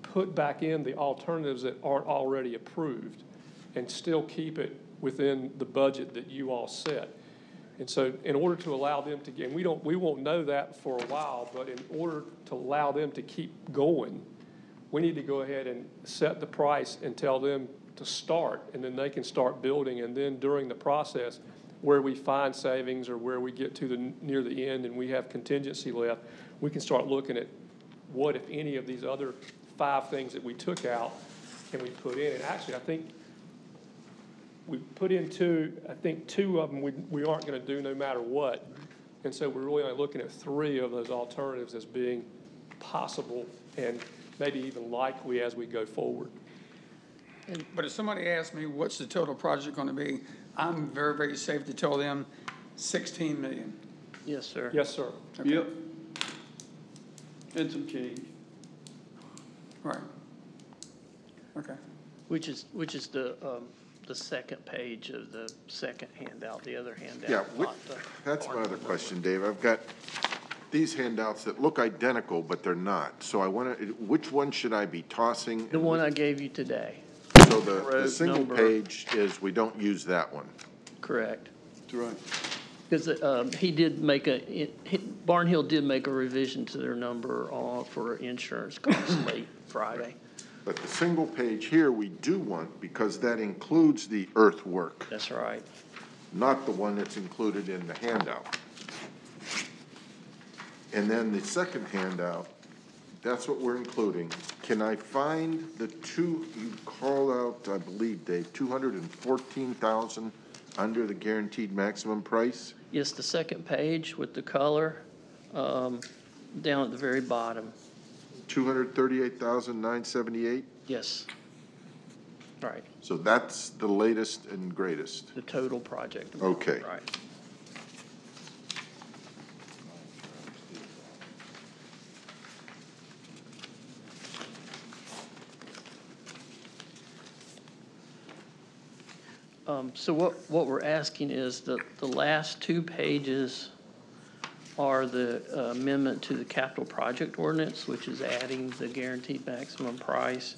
put back in the alternatives that aren't already approved and still keep it within the budget that you all set. And so in order to allow them to get, and we won't know that for a while, but in order to allow them to keep going, we need to go ahead and set the price and tell them to start, and then they can start building. And then during the process, where we find savings or where we get to near the end and we have contingency left, we can start looking at what, if any, of these other 5 things that we took out can we put in. And actually, I think we put in 2. I think 2 of them we aren't going to do no matter what. And so we're really only looking at 3 of those alternatives as being possible and maybe even likely as we go forward. But if somebody asks me, what's the total project going to be, I'm very, very safe to tell them $16 million. Yes, sir. Yes, sir. Okay. Yep. And some change. Right. Okay. Which is the second page of the second handout, the other handout. Yeah, that's my other question, Dave. I've got these handouts that look identical, but they're not. So I want to, which one should I be tossing? The one I gave you today. So the single page is, we don't use that one. Correct. That's right. Because he did make Barnhill did make a revision to their number for insurance costs late Friday. But the single page here we do want, because that includes the earthwork. That's right. Not the one that's included in the handout. And then the second handout, that's what we're including. Can I find the 2 you called out, I believe, Dave, 214,000 under the guaranteed maximum price? Yes, the second page with the color down at the very bottom. 238,978? Yes. Right. So that's the latest and greatest. The total project. Okay. Right. So what we're asking is that the last 2 pages are the amendment to the capital project ordinance, which is adding the guaranteed maximum price.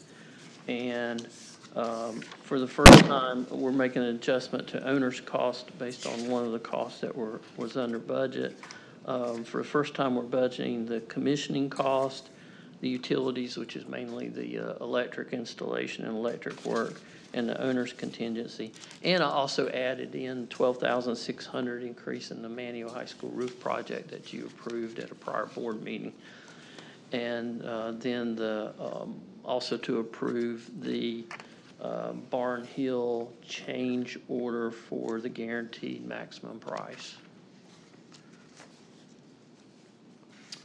And for the first time, we're making an adjustment to owner's cost based on one of the costs that was under budget. For the first time, we're budgeting the commissioning cost, the utilities, which is mainly the electric installation and electric work, and the owner's contingency. And I also added in $12,600 increase in the Manual High School roof project that you approved at a prior board meeting. And then also to approve the Barnhill change order for the guaranteed maximum price.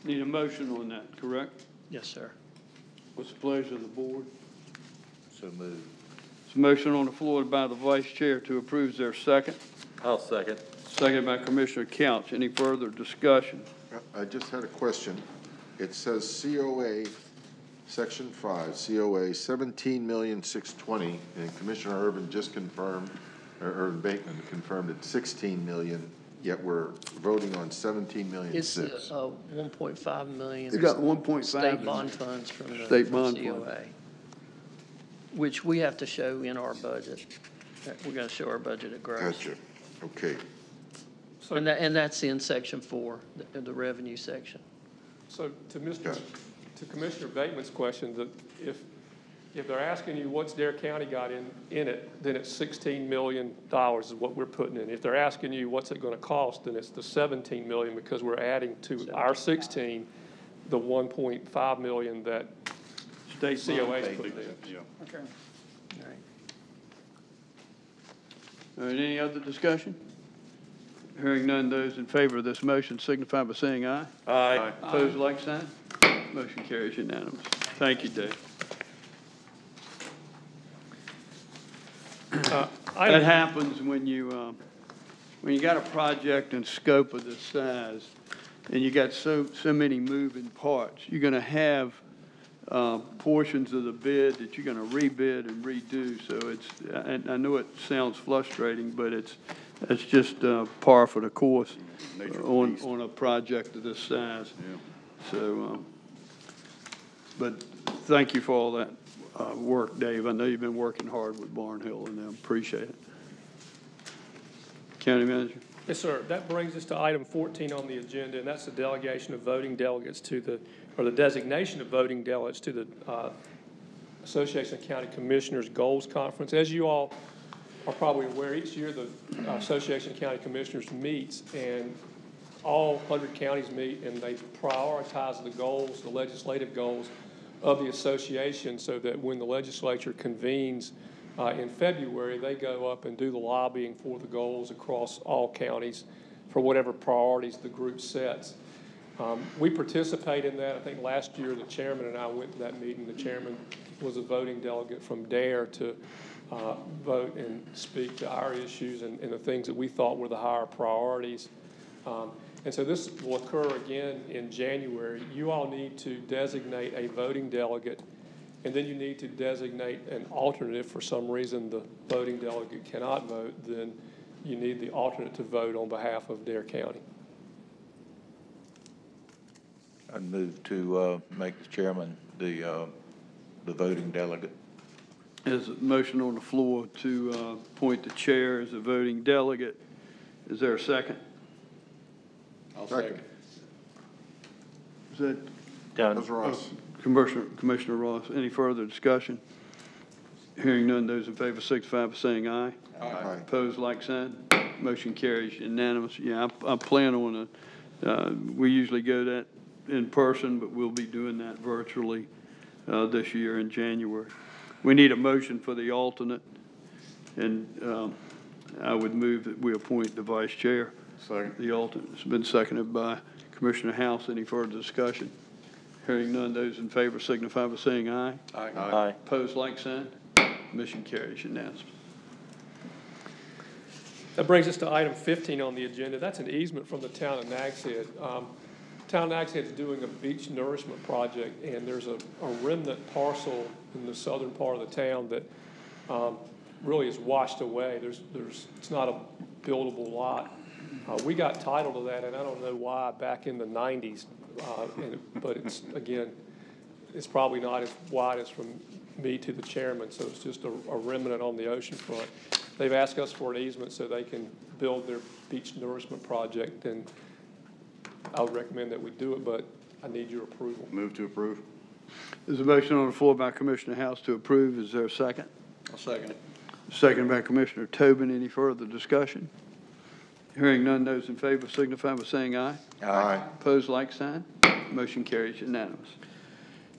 Need a motion on that, correct? Yes, sir. What's the pleasure of the board? So moved. There's a motion on the floor by the vice chair to approve. Is there a second? I'll second. Second by Commissioner Couch. Any further discussion? I just had a question. It says COA, Section 5, COA, $17,620,000, and Commissioner Urban just confirmed, or Urban Bateman confirmed it's $16 million, yet we're voting on $17,600,000. It's $1.5 million. They got 1.5 state bond funds from the state bond COA, fund, which we have to show in our budget. We're going to show our budget at gross. Gotcha. Okay. So, and that's in Section 4, the revenue section. So to Commissioner Bateman's question, that if If they're asking you what's Dare County got in it, then it's $16 million is what we're putting in. If they're asking you what's it gonna cost, then it's the 17 million, because we're adding to our 16, the 1.5 million that State COA is putting in. Yeah. Okay. All right, any other discussion? Hearing none, those in favor of this motion signify by saying aye. Aye. Opposed, like sign. Motion carries unanimous. Thank you, Dave. That happens when you got a project and scope of this size, and you got so many moving parts. You're going to have portions of the bid that you're going to rebid and redo. So it's, I know it sounds frustrating, but it's just par for the course on a project of this size. Yeah. So, but thank you for all that work, Dave. I know you've been working hard with Barnhill, and I appreciate it. County Manager? Yes, sir. That brings us to item 14 on the agenda, and that's the delegation of voting delegates to the, or the designation of voting delegates to the Association of County Commissioners Goals Conference. As you all are probably aware, each year the Association of County Commissioners meets, and all 100 counties meet, and they prioritize the goals, the legislative goals of the association, so that when the legislature convenes in February, they go up and do the lobbying for the goals across all counties for whatever priorities the group sets. We participate in that. I think last year the chairman and I went to that meeting. The chairman was a voting delegate from DARE to vote and speak to our issues and the things that we thought were the higher priorities. And so this will occur again in January. You all need to designate a voting delegate, and then you need to designate an alternate. If for some reason the voting delegate cannot vote, then you need the alternate to vote on behalf of Dare County. I'd move to make the chairman the voting delegate. There's a motion on the floor to appoint the chair as a voting delegate. Is there a second? I'll second. Is that Done. Ross. Commissioner Ross? Any further discussion? Hearing none, those in favor signify by saying aye. Aye. Opposed, like sign. Motion carries unanimous. Yeah, I plan on we usually go that in person, but we'll be doing that virtually this year in January. We need a motion for the alternate, and I would move that we appoint the vice chair. Second. The alternate. It's been seconded by Commissioner House. Any further discussion? Hearing none, those in favor signify by saying aye. Aye. Aye. Opposed, like sign. Mission carries unanimous. That brings us to item 15 on the agenda. That's an easement from the town of Nags Head. Town of Nags Head is doing a beach nourishment project, and there's a remnant parcel in the southern part of the town that really is washed away. It's not a buildable lot. We got title to that, and I don't know why, back in the 90s, but it's, again, it's probably not as wide as from me to the chairman, so it's just a remnant on the ocean front. They've asked us for an easement so they can build their beach nourishment project, and I would recommend that we do it, but I need your approval. Move to approve. There's a motion on the floor by Commissioner House to approve. Is there a second? I'll second it. Second by Commissioner Tobin. Any further discussion? Hearing none, those in favor signify by saying aye. Aye. Opposed, like sign. Motion carries unanimous.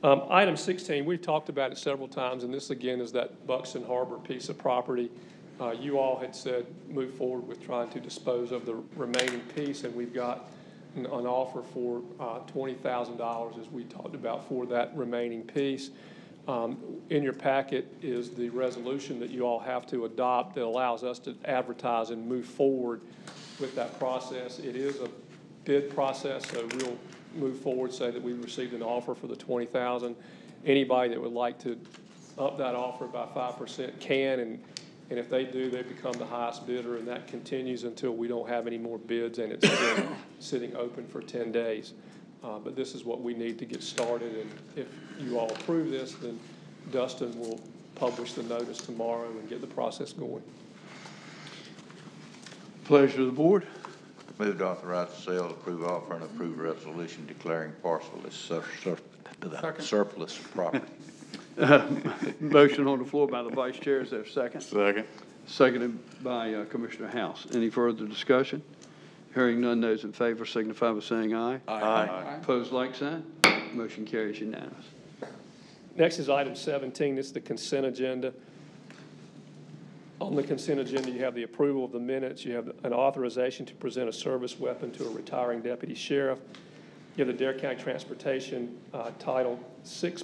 Item 16, we've talked about it several times, and this again is that Buxton Harbor piece of property. You all had said move forward with trying to dispose of the remaining piece, and we've got an offer for $20,000, as we talked about, for that remaining piece. In your packet is the resolution that you all have to adopt that allows us to advertise and move forward with that process. It is a bid process, so we'll move forward, say that we received an offer for the $20,000. Anybody that would like to up that offer by 5% can, and if they do, they become the highest bidder, and that continues until we don't have any more bids, and it's been sitting open for 10 days. But this is what we need to get started, and if you all approve this, then Dustin will publish the notice tomorrow and get the process going. Pleasure of the board. Move to authorize the sale, approve offer, and approve resolution declaring parcel as surplus property. Motion on the floor by the vice chair. Is there a second? Second. Seconded by Commissioner House. Any further discussion? Hearing none, those in favor signify by saying aye. Aye. Opposed, like sign. Motion carries unanimous. Next is item 17. This is the consent agenda. On the consent agenda, you have the approval of the minutes. You have an authorization to present a service weapon to a retiring deputy sheriff. You have the Dare County Transportation Title VI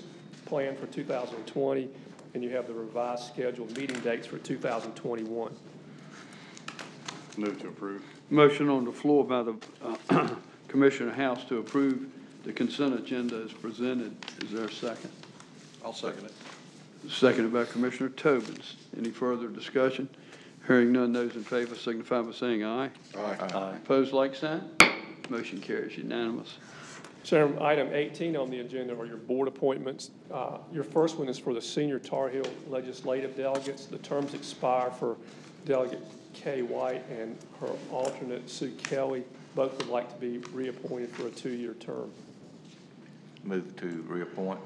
plan for 2020, and you have the revised scheduled meeting dates for 2021. Move to approve. Motion on the floor by the Commissioner House to approve the consent agenda as presented. Is there a second? I'll second it. Seconded by Commissioner Tobin. Any further discussion? Hearing none, those in favor signify by saying aye. Aye. Opposed, like sign. Motion carries unanimous. Chairman, item 18 on the agenda are your board appointments. Your first one is for the Senior Tar Heel Legislative Delegates. The terms expire for Delegate Kay White and her alternate Sue Kelly. Both would like to be reappointed for a 2-year term. Move to reappoint.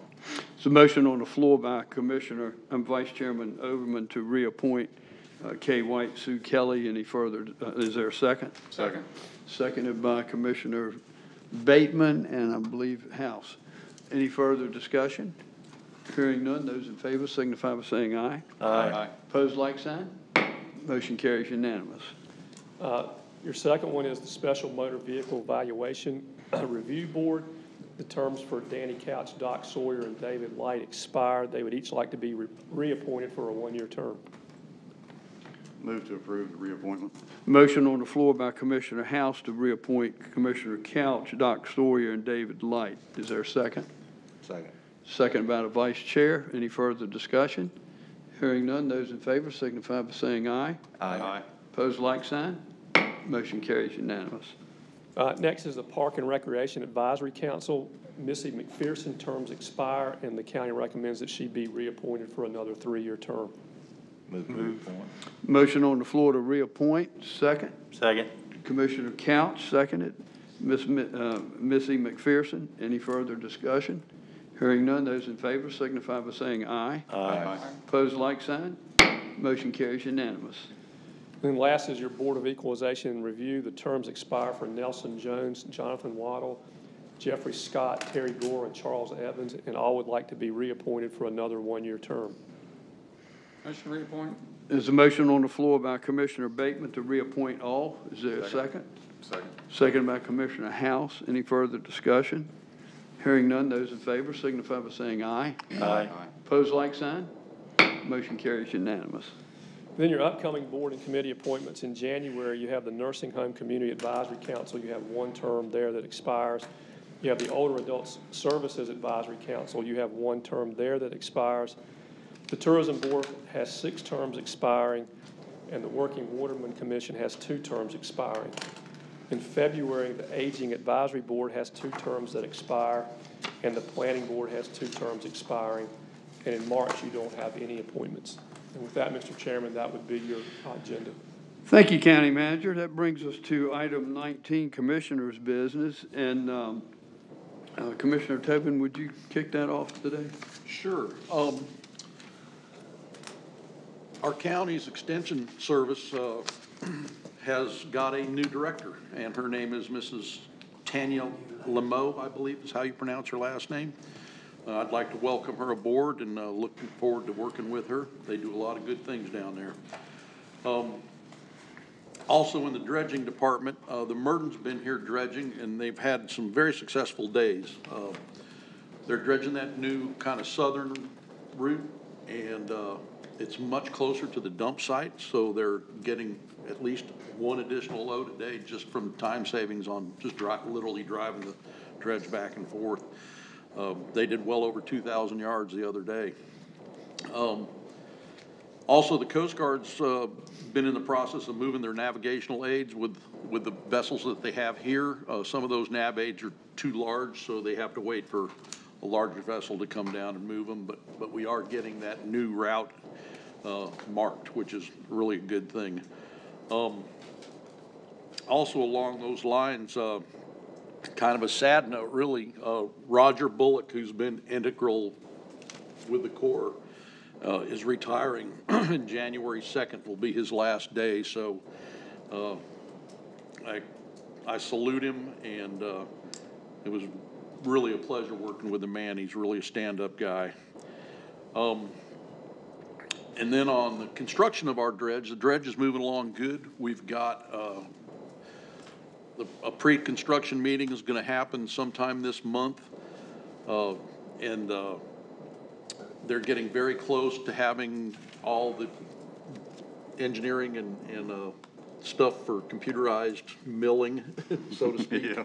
So motion on the floor by Commissioner and Vice Chairman Overman to reappoint Kay White, Sue Kelly. Any further? Is there a second? Second. Seconded by Commissioner Bateman and I believe House. Any further discussion? Hearing none, those in favor signify by saying aye. Aye. Opposed, like sign. Motion carries unanimous. Your second one is the Special Motor Vehicle Evaluation Review Board. The terms for Danny Couch, Doc Sawyer, and David Light expired. They would each like to be reappointed for a 1-year term. Move to approve the reappointment. Motion on the floor by Commissioner House to reappoint Commissioner Couch, Doc Sawyer, and David Light. Is there a second? Second. Second by the Vice Chair. Any further discussion? Hearing none, those in favor signify by saying aye. Aye. Opposed, like sign. Motion carries unanimous. Next is the Park and Recreation Advisory Council. Missy McPherson terms expire, and the county recommends that she be reappointed for another 3-year term. Move to reappoint. Motion on the floor to reappoint. Second. Second. Commissioner Couch, seconded. Missy McPherson. Any further discussion? Hearing none, those in favor signify by saying aye. Aye. Opposed, like sign. Motion carries unanimous. Then last is your Board of Equalization and Review. The terms expire for Nelson Jones, Jonathan Waddle, Jeffrey Scott, Terry Gore, and Charles Evans, and all would like to be reappointed for another 1-year term. Motion to reappoint. There's a motion on the floor by Commissioner Bateman to reappoint all. Is there a second? Second. Second by Commissioner House. Any further discussion? Hearing none, those in favor signify by saying aye. Aye. Opposed, like sign. Motion carries unanimous. Then your upcoming board and committee appointments in January, you have the Nursing Home Community Advisory Council. You have 1 term there that expires. You have the Older Adults Services Advisory Council. You have 1 term there that expires. The Tourism Board has 6 terms expiring, and the Working Waterman Commission has 2 terms expiring. In February, the Aging Advisory Board has 2 terms that expire, and the Planning Board has 2 terms expiring. And in March, you don't have any appointments. And with that, Mr. Chairman, that would be your agenda. Thank you, County Manager. That brings us to item 19, Commissioner's Business. And Commissioner Tobin, would you kick that off today? Sure. Our county's extension service has got a new director, and her name is Mrs. Tanya Lemo, I believe is how you pronounce her last name. I'd like to welcome her aboard and looking forward to working with her. They do a lot of good things down there. Also in the dredging department, the Merton's been here dredging, and they've had some very successful days. They're dredging that new kind of southern route, and it's much closer to the dump site, so they're getting at least 1 additional load a day just from time savings on just literally driving the dredge back and forth. They did well over 2,000 yards the other day. Also, the Coast Guard's been in the process of moving their navigational aids with the vessels that they have here. Some of those nav aids are too large, so they have to wait for a larger vessel to come down and move them. But we are getting that new route marked, which is really a good thing. Also along those lines, kind of a sad note, really, Roger Bullock, who's been integral with the Corps is retiring. January 2nd will be his last day, so I salute him, and it was really a pleasure working with the man. He's really a stand-up guy. And then on the construction of our dredge, the dredge is moving along good. We've got a pre-construction meeting is going to happen sometime this month, and they're getting very close to having all the engineering and stuff for computerized milling, so to speak. Yeah.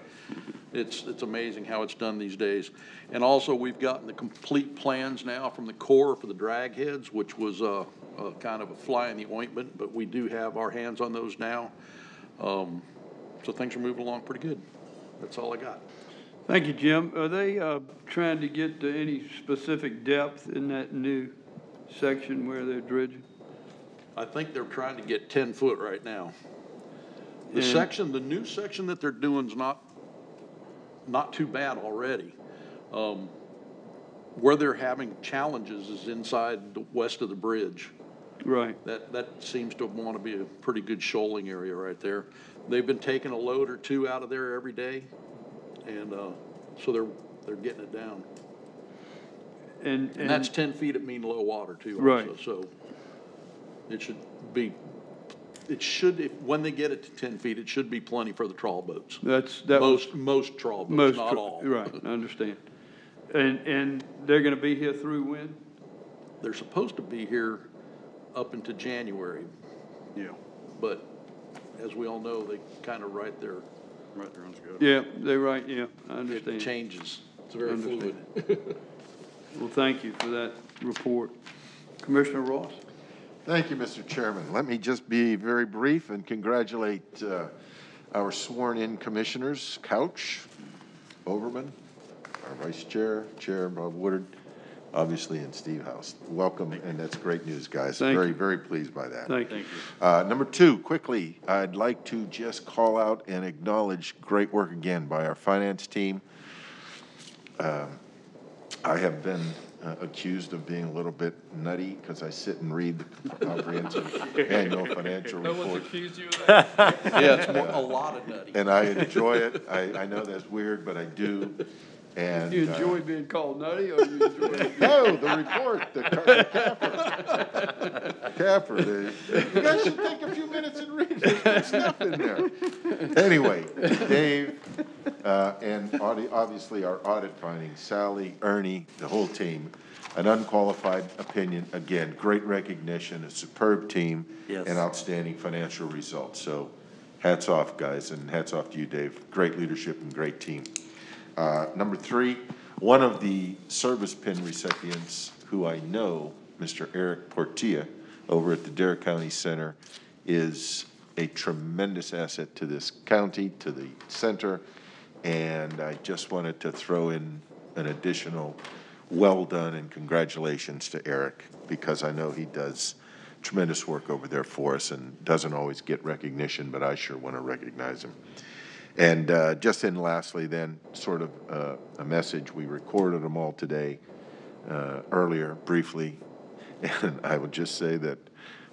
It's amazing how it's done these days. And also, we've gotten the complete plans now from the Corps for the drag heads, which was kind of a fly in the ointment, but we do have our hands on those now. So things are moving along pretty good. That's all I got. Thank you, Jim. Are they trying to get to any specific depth in that new section where they're dredging? I think they're trying to get 10 foot right now. The new section that they're doing is not too bad already. Where they're having challenges is inside the west of the bridge. Right. That seems to want to be a pretty good shoaling area right there. They've been taking a load or two out of there every day, and so they're getting it down. And that's 10 feet at mean low water too. Right. Also, so it should be. It should, when they get it to 10 feet, it should be plenty for the trawl boats. Most trawl boats, not all. Right, I understand. And they're going to be here through when? They're supposed to be here up into January. Yeah. But as we all know, they kind of write their own schedule. Yeah, they're right. Yeah, I understand. It changes. It's very fluid. Well, thank you for that report. Commissioner Ross. Thank you, Mr. Chairman. Let me just be very brief and congratulate our sworn-in commissioners, Couch, Overman, our vice chair, Chair Bob Woodard, obviously, and Steve House. Welcome, and that's great news, guys. Very pleased by that. Thank you. Number two, quickly, I'd like to just call out and acknowledge great work again by our finance team. I have been accused of being a little bit nutty because I sit and read the comprehensive annual financial report. No one's accused you of that? Yeah, it's a lot of nutty. And I enjoy it. I know that's weird, but I do. And you enjoy being called nutty, or you enjoy no, the report, the CAFR. You guys should take a few minutes and read it. There's good stuff in there. Anyway, Dave, and obviously our audit findings, Sally, Ernie, the whole team, an unqualified opinion. Again, great recognition, a superb team, yes, and outstanding financial results. So hats off, guys, and hats off to you, Dave. Great leadership and great team. Number three, one of the service pin recipients who I know, Mr. Eric Portilla, over at the Dare County Center, is a tremendous asset to this county, to the center, and I just wanted to throw in an additional well done and congratulations to Eric, because I know he does tremendous work over there for us and doesn't always get recognition, but I sure want to recognize him. And just in lastly then, sort of a message, we recorded them all today, earlier, briefly, and I would just say that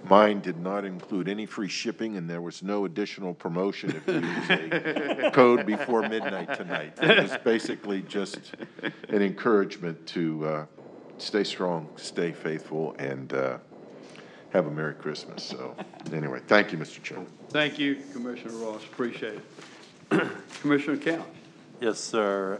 mine did not include any free shipping, and there was no additional promotion if you use a code before midnight tonight. It was basically just an encouragement to stay strong, stay faithful, and have a Merry Christmas. So anyway, thank you, Mr. Chairman. Thank you, Commissioner Ross. Appreciate it. Commissioner Couch. Yes, sir.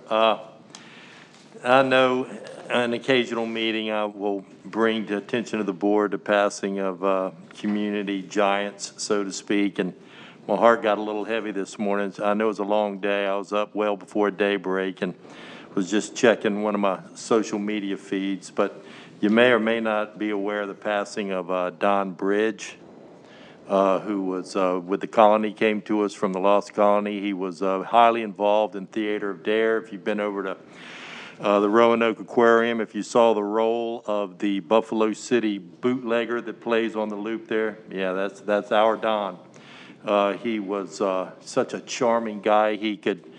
I know an occasional meeting I will bring to attention of the board the passing of community giants, so to speak, and my heart got a little heavy this morning. I know it was a long day. I was up well before daybreak and was just checking one of my social media feeds, but you may or may not be aware of the passing of Don Bridge, who was with the colony, came to us from the Lost Colony. He was highly involved in Theater of Dare. If you've been over to the Roanoke Aquarium, if you saw the role of the Buffalo City bootlegger that plays on the loop there, yeah, that's our Don. He was such a charming guy. He could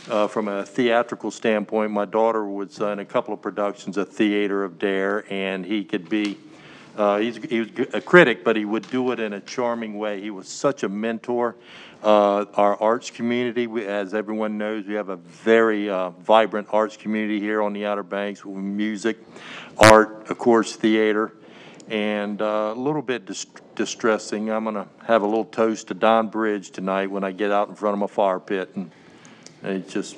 from a theatrical standpoint, my daughter was in a couple of productions of Theater of Dare, and he could be, he was a critic, but he would do it in a charming way. He was such a mentor. Our arts community, as everyone knows, we have a very vibrant arts community here on the Outer Banks with music, art, of course, theater, and a little bit distressing. I'm going to have a little toast to Don Bridge tonight when I get out in front of my fire pit, and it's just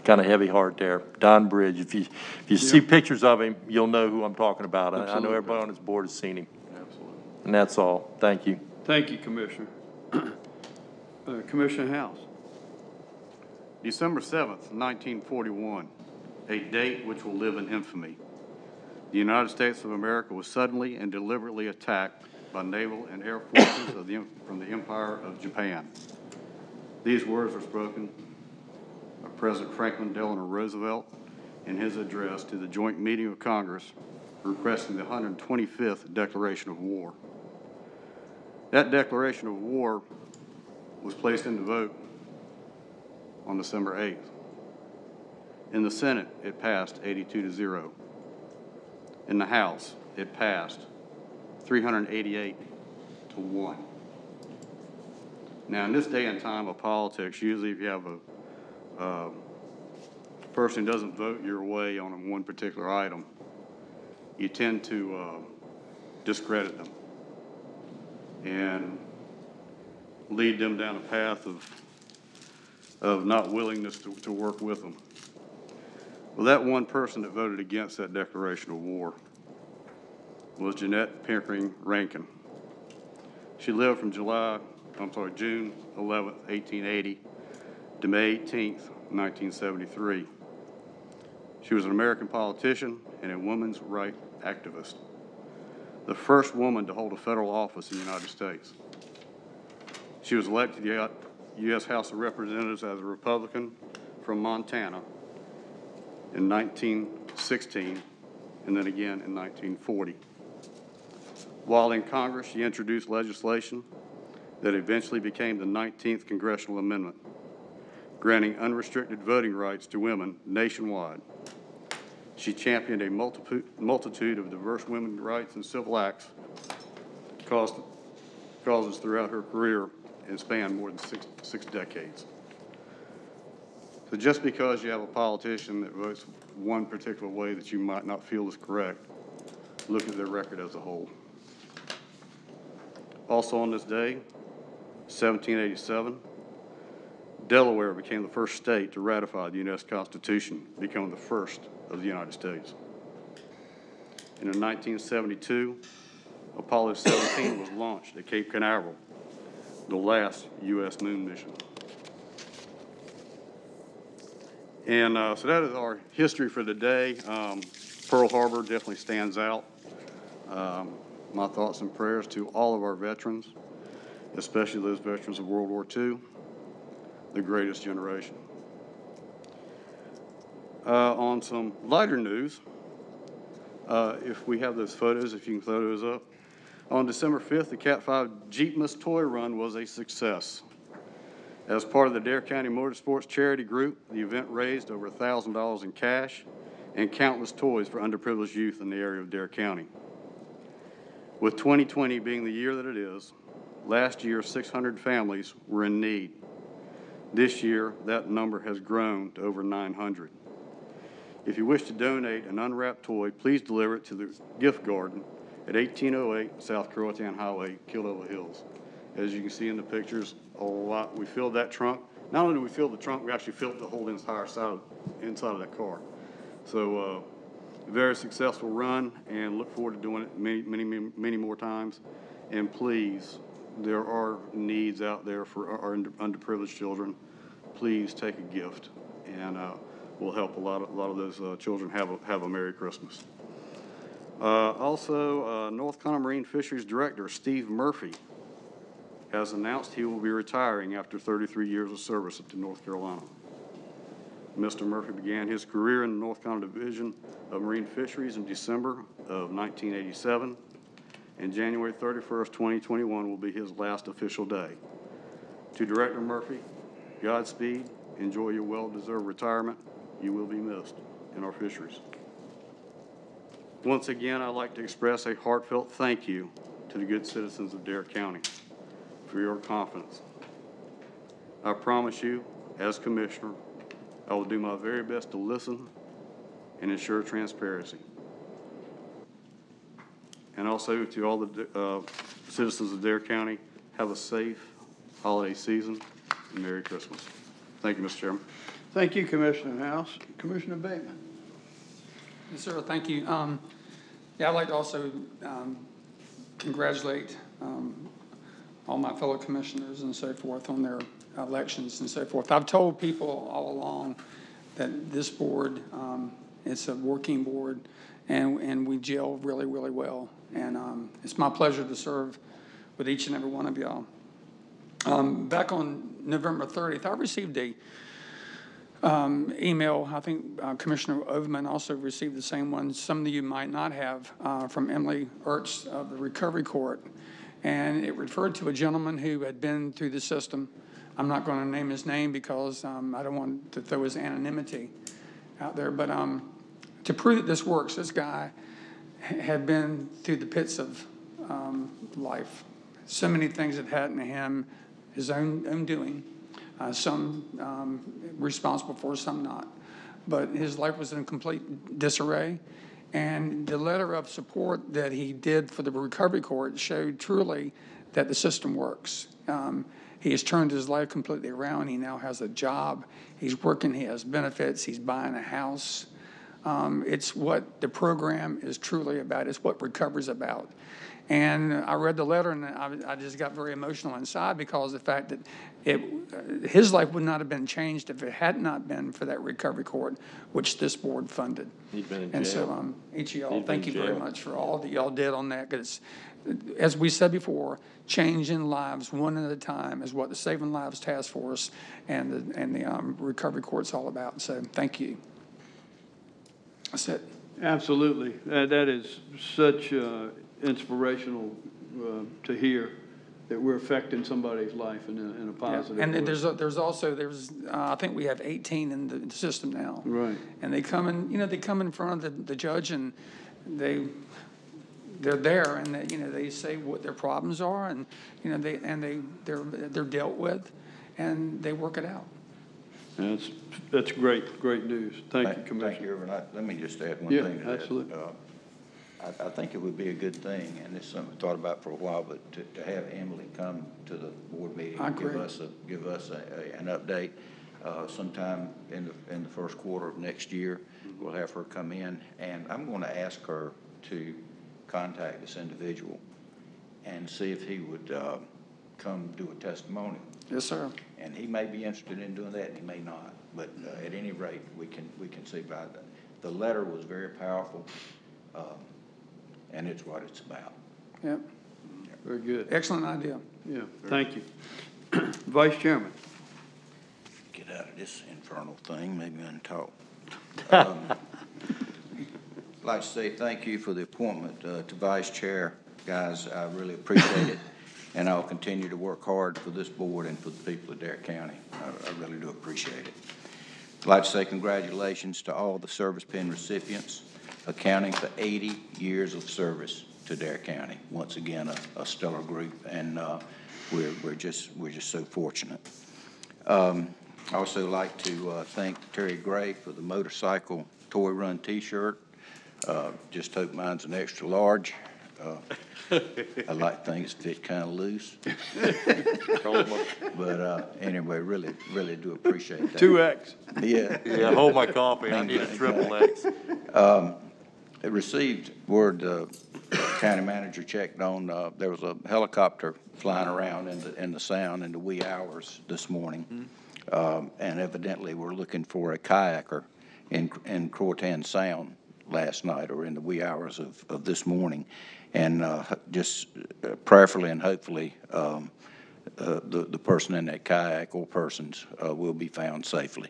kind of heavy heart there. Don Bridge, if you see pictures of him, you'll know who I'm talking about. I know everybody on this board has seen him. Absolutely. And that's all. Thank you. Thank you, Commissioner. Commissioner House. December 7th, 1941, a date which will live in infamy. The United States of America was suddenly and deliberately attacked by naval and air forces from the Empire of Japan. These words were spoken by President Franklin Delano Roosevelt in his address to the joint meeting of Congress requesting the 125th Declaration of War. That declaration of war was placed into vote on December 8th. In the Senate, it passed 82-0. In the House, it passed 388-1. Now, in this day and time of politics, usually if you have a person who doesn't vote your way on one particular item, you tend to discredit them and lead them down a path of not willingness to work with them. Well, that one person that voted against that declaration of war was Jeanette Pickering Rankin. She lived from June 11th, 1880 to May 18th, 1973. She was an American politician and a women's rights activist, the first woman to hold a federal office in the United States. She was elected to the U.S. House of Representatives as a Republican from Montana in 1916 and then again in 1940. While in Congress, she introduced legislation that eventually became the 19th Congressional Amendment, granting unrestricted voting rights to women nationwide. She championed a multitude of diverse women's rights and civil acts causes throughout her career and spanned more than six decades. So just because you have a politician that votes one particular way that you might not feel is correct, look at their record as a whole. Also on this day, 1787, Delaware became the first state to ratify the U.S. Constitution, becoming the first of the United States. And in 1972, Apollo 17 was launched at Cape Canaveral, the last U.S. moon mission. And so that is our history for today. Pearl Harbor definitely stands out. My thoughts and prayers to all of our veterans, especially those veterans of World War II, the greatest generation. On some lighter news, if we have those photos, if you can throw those up. On December 5th, the Cat 5 Jeepmas Toy Run was a success. As part of the Dare County Motorsports Charity Group, the event raised over $1,000 in cash and countless toys for underprivileged youth in the area of Dare County. With 2020 being the year that it is, last year 600 families were in need. This year, that number has grown to over 900. If you wish to donate an unwrapped toy, please deliver it to the gift garden at 1808 South Croatan Highway, Kildova Hills. As you can see in the pictures, we filled that trunk. Not only did we fill the trunk, we actually filled the whole entire inside of that car. So very successful run, and look forward to doing it many more times. And please, there are needs out there for our underprivileged children. Please take a gift, and we'll help a lot of those children have a Merry Christmas. Also, North Carolina Marine Fisheries Director Steve Murphy has announced he will be retiring after 33 years of service to North Carolina. Mr. Murphy began his career in the North Carolina Division of Marine Fisheries in December of 1987, and January 31st, 2021 will be his last official day. To Director Murphy, Godspeed, enjoy your well-deserved retirement. You will be missed in our fisheries. Once again, I'd like to express a heartfelt thank you to the good citizens of Dare County for your confidence. I promise you, as Commissioner, I will do my very best to listen and ensure transparency. And also to all the citizens of Dare County, have a safe holiday season and Merry Christmas. Thank you, Mr. Chairman. Thank you, Commissioner House. Commissioner Bateman. Yes, sir, thank you. Yeah, I'd like to also congratulate all my fellow commissioners and so forth on their elections and so forth. I've told people all along that this board, it's a working board, and we gel really, really well. And it's my pleasure to serve with each and every one of y'all. Back on November 30th, I received a email. I think Commissioner Overman also received the same one. Some of you might not have, from Emily Ertz of the Recovery Court. And it referred to a gentleman who had been through the system. I'm not going to name his name because I don't want to throw his anonymity out there. But to prove that this works, this guy had been through the pits of life. So many things had happened to him, his own doing. Some responsible for, some not. But his life was in complete disarray. And the letter of support that he did for the Recovery Court showed truly that the system works. He has turned his life completely around. He now has a job. He's working. He has benefits. He's buying a house. It's what the program is truly about. It's what recovery's about. And I read the letter, and I just got very emotional inside because of the fact that his life would not have been changed if it had not been for that Recovery Court, which this board funded. He'd been in jail. And so each of y'all, thank you very much for all that y'all did on that. Because as we said before, changing lives one at a time is what the Saving Lives Task Force and the Recovery Court's all about. So thank you. That's it. Absolutely. That is such inspirational to hear that we're affecting somebody's life in a positive way. And there's also I think we have 18 in the system now. Right. And they come in front of the judge, and they're there, and they say what their problems are, and they're dealt with, and they work it out. That's great news. Thank you, Commissioner. Thank you, Irvin. Let me just add one thing to that. Absolutely. I think it would be a good thing, and it's something we thought about for a while, but to have Emily come to the board meeting and give us an update sometime in the first quarter of next year. We'll have her come in, and I'm going to ask her to contact this individual and see if he would come do a testimonial. Yes, sir. And he may be interested in doing that, and he may not. But at any rate, we can see about that. The letter was very powerful, and it's what it's about. Yep. Very good. Excellent idea. Yeah. Thank you, Vice Chairman. Get out of this infernal thing. Maybe I can talk. I'd like to say thank you for the appointment to Vice Chair, guys. I really appreciate it. And I'll continue to work hard for this board and for the people of Dare County. I really do appreciate it. I'd like to say congratulations to all the service pin recipients, accounting for 80 years of service to Dare County. Once again, a stellar group, and we're just so fortunate. I also like to thank Terry Gray for the motorcycle toy run T-shirt. Just hope mine's an extra large. I like things fit kind of loose. But anyway, really do appreciate that. 2X. Yeah. Yeah, hold my coffee. I need a triple X. I received word the county manager checked on, there was a helicopter flying around in the sound in the wee hours this morning. And evidently we're looking for a kayaker in Croatan Sound last night or in the wee hours of this morning. And just prayerfully and hopefully the person in that kayak or persons will be found safely.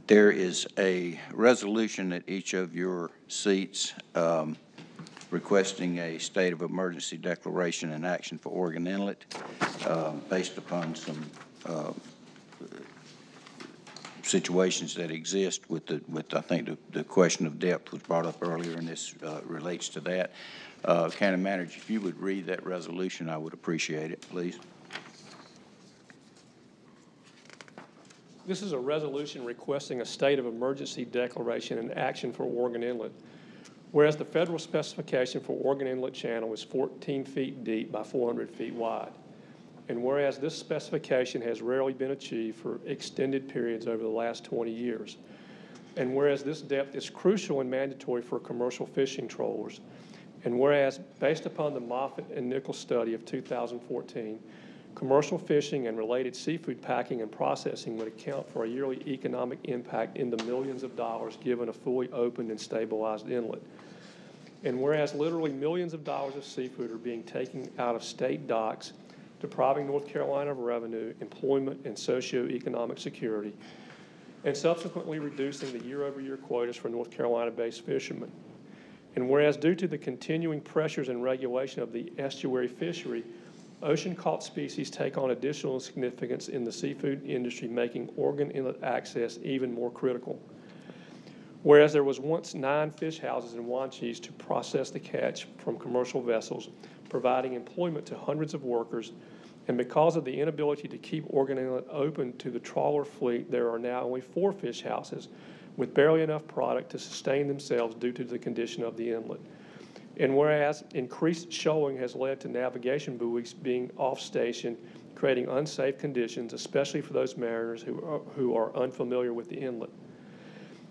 There is a resolution at each of your seats requesting a state of emergency declaration and action for Oregon Inlet. based upon some situations that exist with I think the question of depth was brought up earlier, and this relates to that. County Manager, if you would read that resolution, I would appreciate it, please. This is a resolution requesting a state of emergency declaration and action for Oregon Inlet. Whereas the federal specification for Oregon Inlet Channel is 14 feet deep by 400 feet wide. And whereas this specification has rarely been achieved for extended periods over the last 20 years. And whereas this depth is crucial and mandatory for commercial fishing trawlers. And whereas, based upon the Moffitt and Nichols study of 2014, commercial fishing and related seafood packing and processing would account for a yearly economic impact in the millions of dollars given a fully opened and stabilized inlet. And whereas literally millions of dollars of seafood are being taken out of state docks, depriving North Carolina of revenue, employment, and socioeconomic security, and subsequently reducing the year-over-year quotas for North Carolina-based fishermen. And whereas due to the continuing pressures and regulation of the estuary fishery, ocean-caught species take on additional significance in the seafood industry, making Oregon Inlet access even more critical. Whereas there was once 9 fish houses in Wanchese to process the catch from commercial vessels, providing employment to hundreds of workers, and because of the inability to keep Oregon Inlet open to the trawler fleet, there are now only 4 fish houses with barely enough product to sustain themselves due to the condition of the inlet. And whereas increased shoaling has led to navigation buoys being off station, creating unsafe conditions, especially for those mariners who are unfamiliar with the inlet.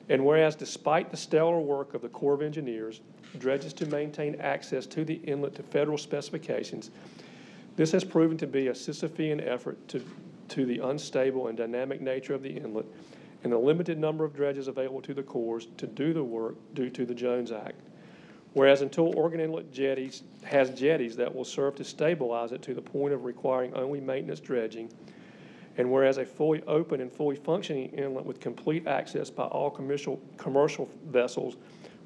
And whereas despite the stellar work of the Corps of Engineers, dredges to maintain access to the inlet to federal specifications, this has proven to be a Sisyphean effort to the unstable and dynamic nature of the inlet and the limited number of dredges available to the Corps to do the work due to the Jones Act. Whereas until Oregon Inlet has jetties that will serve to stabilize it to the point of requiring only maintenance dredging, and whereas a fully open and fully functioning inlet with complete access by all commercial vessels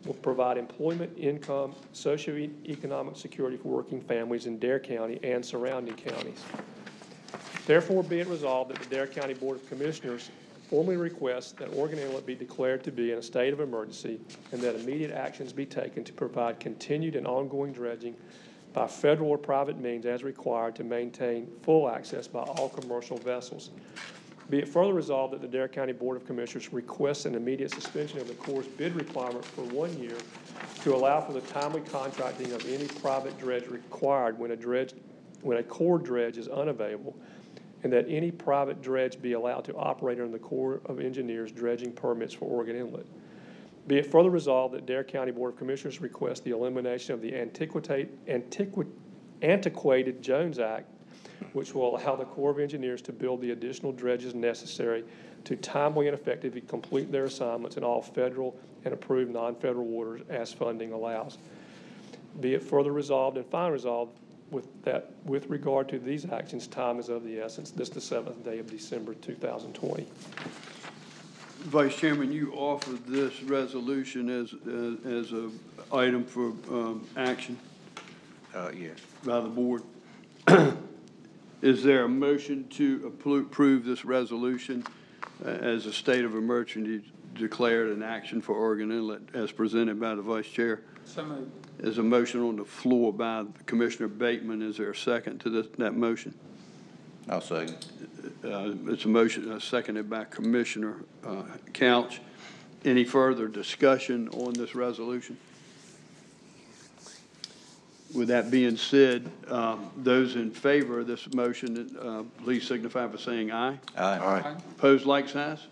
will provide employment, income, socioeconomic security for working families in Dare County and surrounding counties. Therefore, be it resolved that the Dare County Board of Commissioners formally requests that Oregon Inlet be declared to be in a state of emergency and that immediate actions be taken to provide continued and ongoing dredging by federal or private means as required to maintain full access by all commercial vessels. Be it further resolved that the Dare County Board of Commissioners requests an immediate suspension of the Corps' bid requirement for 1 year to allow for the timely contracting of any private dredge required when a Corps dredge is unavailable, and that any private dredge be allowed to operate under the Corps of Engineers dredging permits for Oregon Inlet. Be it further resolved that Dare County Board of Commissioners requests the elimination of the antiquated Jones Act, which will allow the Corps of Engineers to build the additional dredges necessary to timely and effectively complete their assignments in all federal and approved non-federal waters as funding allows. Be it further resolved and finally resolved with regard to these actions, time is of the essence. This is the 7th day of December 2020. Vice Chairman, you offered this resolution as a item for action. Yes. By the board. Is there a motion to approve this resolution as a state of emergency declared an action for Oregon Inlet as presented by the Vice Chair? So moved. There's a motion on the floor by Commissioner Bateman. Is there a second to that motion? I'll second. It's a motion seconded by Commissioner Couch. Any further discussion on this resolution? With that being said, those in favor of this motion, please signify by saying aye. Aye. Aye. Opposed, like signs.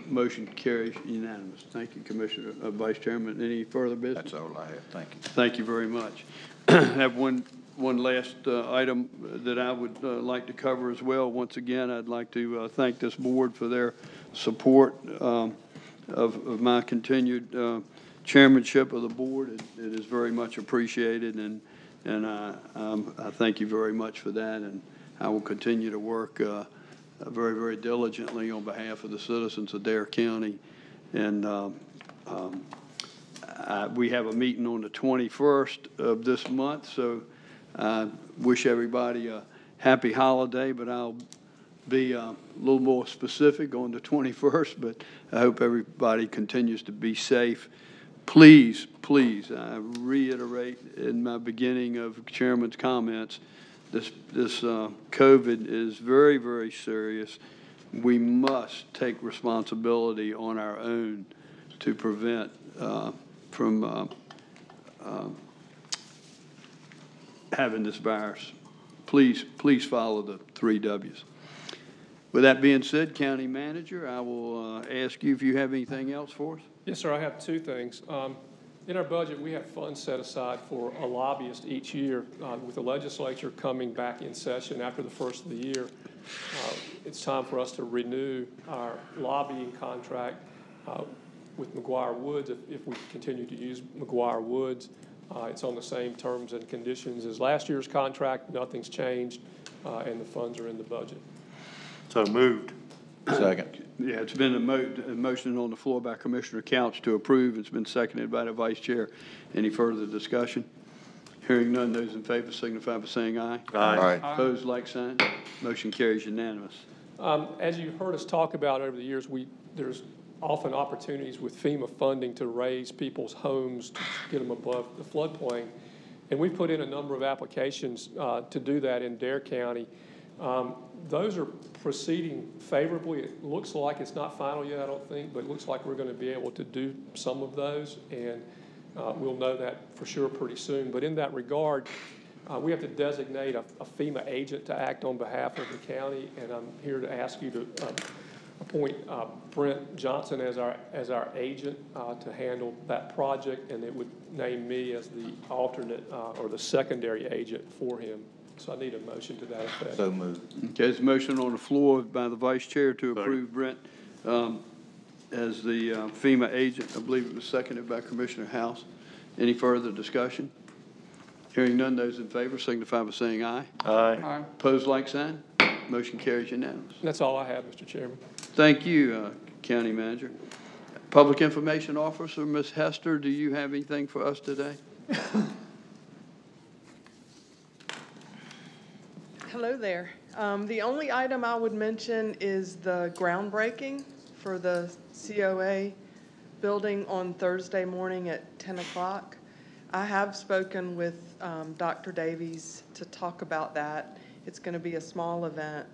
Motion carries unanimous. Thank you, Commissioner, Vice Chairman. Any further business? That's all I have. Thank you. Thank you very much. I have one last item that I would like to cover as well. Once again, I'd like to thank this board for their support of my continued chairmanship of the board. It is very much appreciated, and I thank you very much for that, and I will continue to work very, very diligently on behalf of the citizens of Dare County. And we have a meeting on the 21st of this month, so I wish everybody a happy holiday, but I'll be a little more specific on the 21st, but I hope everybody continues to be safe. Please, please, I reiterate in my beginning of Chairman's comments, this COVID is very, very serious. We must take responsibility on our own to prevent from having this virus. Please follow the 3 W's. With that being said, County Manager, I will ask you if you have anything else for us. Yes, sir. I have 2 things. In our budget, we have funds set aside for a lobbyist each year. With the legislature coming back in session after the first of the year, it's time for us to renew our lobbying contract with McGuire Woods. If we continue to use McGuire Woods, it's on the same terms and conditions as last year's contract. Nothing's changed, and the funds are in the budget. So moved. Second. Yeah, it's been a motion on the floor by Commissioner Couch to approve. It's been seconded by the Vice Chair. Any further discussion? Hearing none, those in favor signify by saying aye. Aye. Opposed, like sign. Motion carries unanimous. As you've heard us talk about over the years, there's often opportunities with FEMA funding to raise people's homes to get them above the floodplain. And we put in a number of applications to do that in Dare County. Those are proceeding favorably. It looks like it's not final yet, I don't think, but it looks like we're going to be able to do some of those, and we'll know that for sure pretty soon. But in that regard, we have to designate a FEMA agent to act on behalf of the county, and I'm here to ask you to appoint Brent Johnson as our agent to handle that project, and it would name me as the alternate or the secondary agent for him. So I need a motion to that effect. So moved. Okay, there's a motion on the floor by the Vice Chair to approve Brent as the FEMA agent. I believe it was seconded by Commissioner House. Any further discussion? Hearing none, those in favor signify by saying aye. Aye. Opposed, like sign. Motion carries unanimous. That's all I have, Mr. Chairman. Thank you, County Manager. Public Information Officer, Ms. Hester, do you have anything for us today? Hello there. The only item I would mention is the groundbreaking for the COA building on Thursday morning at 10 o'clock. I have spoken with Dr. Davies to talk about that. It's going to be a small event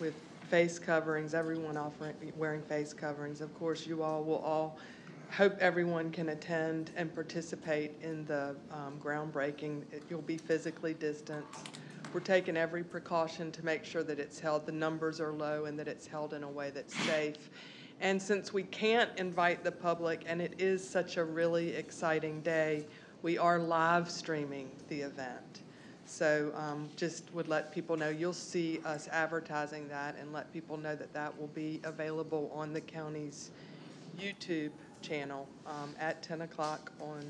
with face coverings, everyone wearing face coverings. Of course, you all will hope everyone can attend and participate in the groundbreaking. You'll be physically distanced. We're taking every precaution to make sure that it's held, the numbers are low, and that it's held in a way that's safe. And since we can't invite the public, and it is such a really exciting day, we are live streaming the event. So just would let people know, you'll see us advertising that and let people know that that will be available on the county's YouTube channel at 10 o'clock on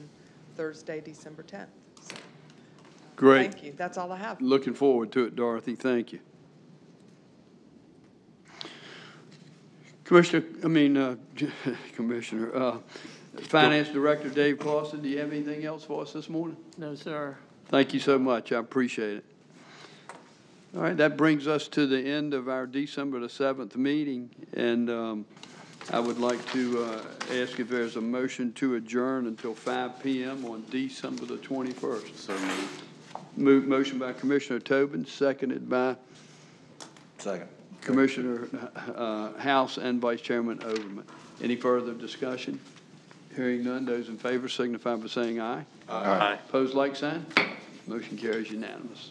Thursday, December 10th. So, Great. thank you. That's all I have. Looking forward to it, Dorothy. Thank you. Commissioner, Finance Director Dave Clausen, do you have anything else for us this morning? No, sir. Thank you so much. I appreciate it. All right, that brings us to the end of our December the 7th meeting, and I would like to ask if there's a motion to adjourn until 5 p.m. on December the 21st. So moved. Motion by Commissioner Tobin, seconded by Second. Commissioner House and Vice Chairman Overman. Any further discussion? Hearing none, those in favor signify by saying aye. Aye. Opposed, like sign. Motion carries unanimous.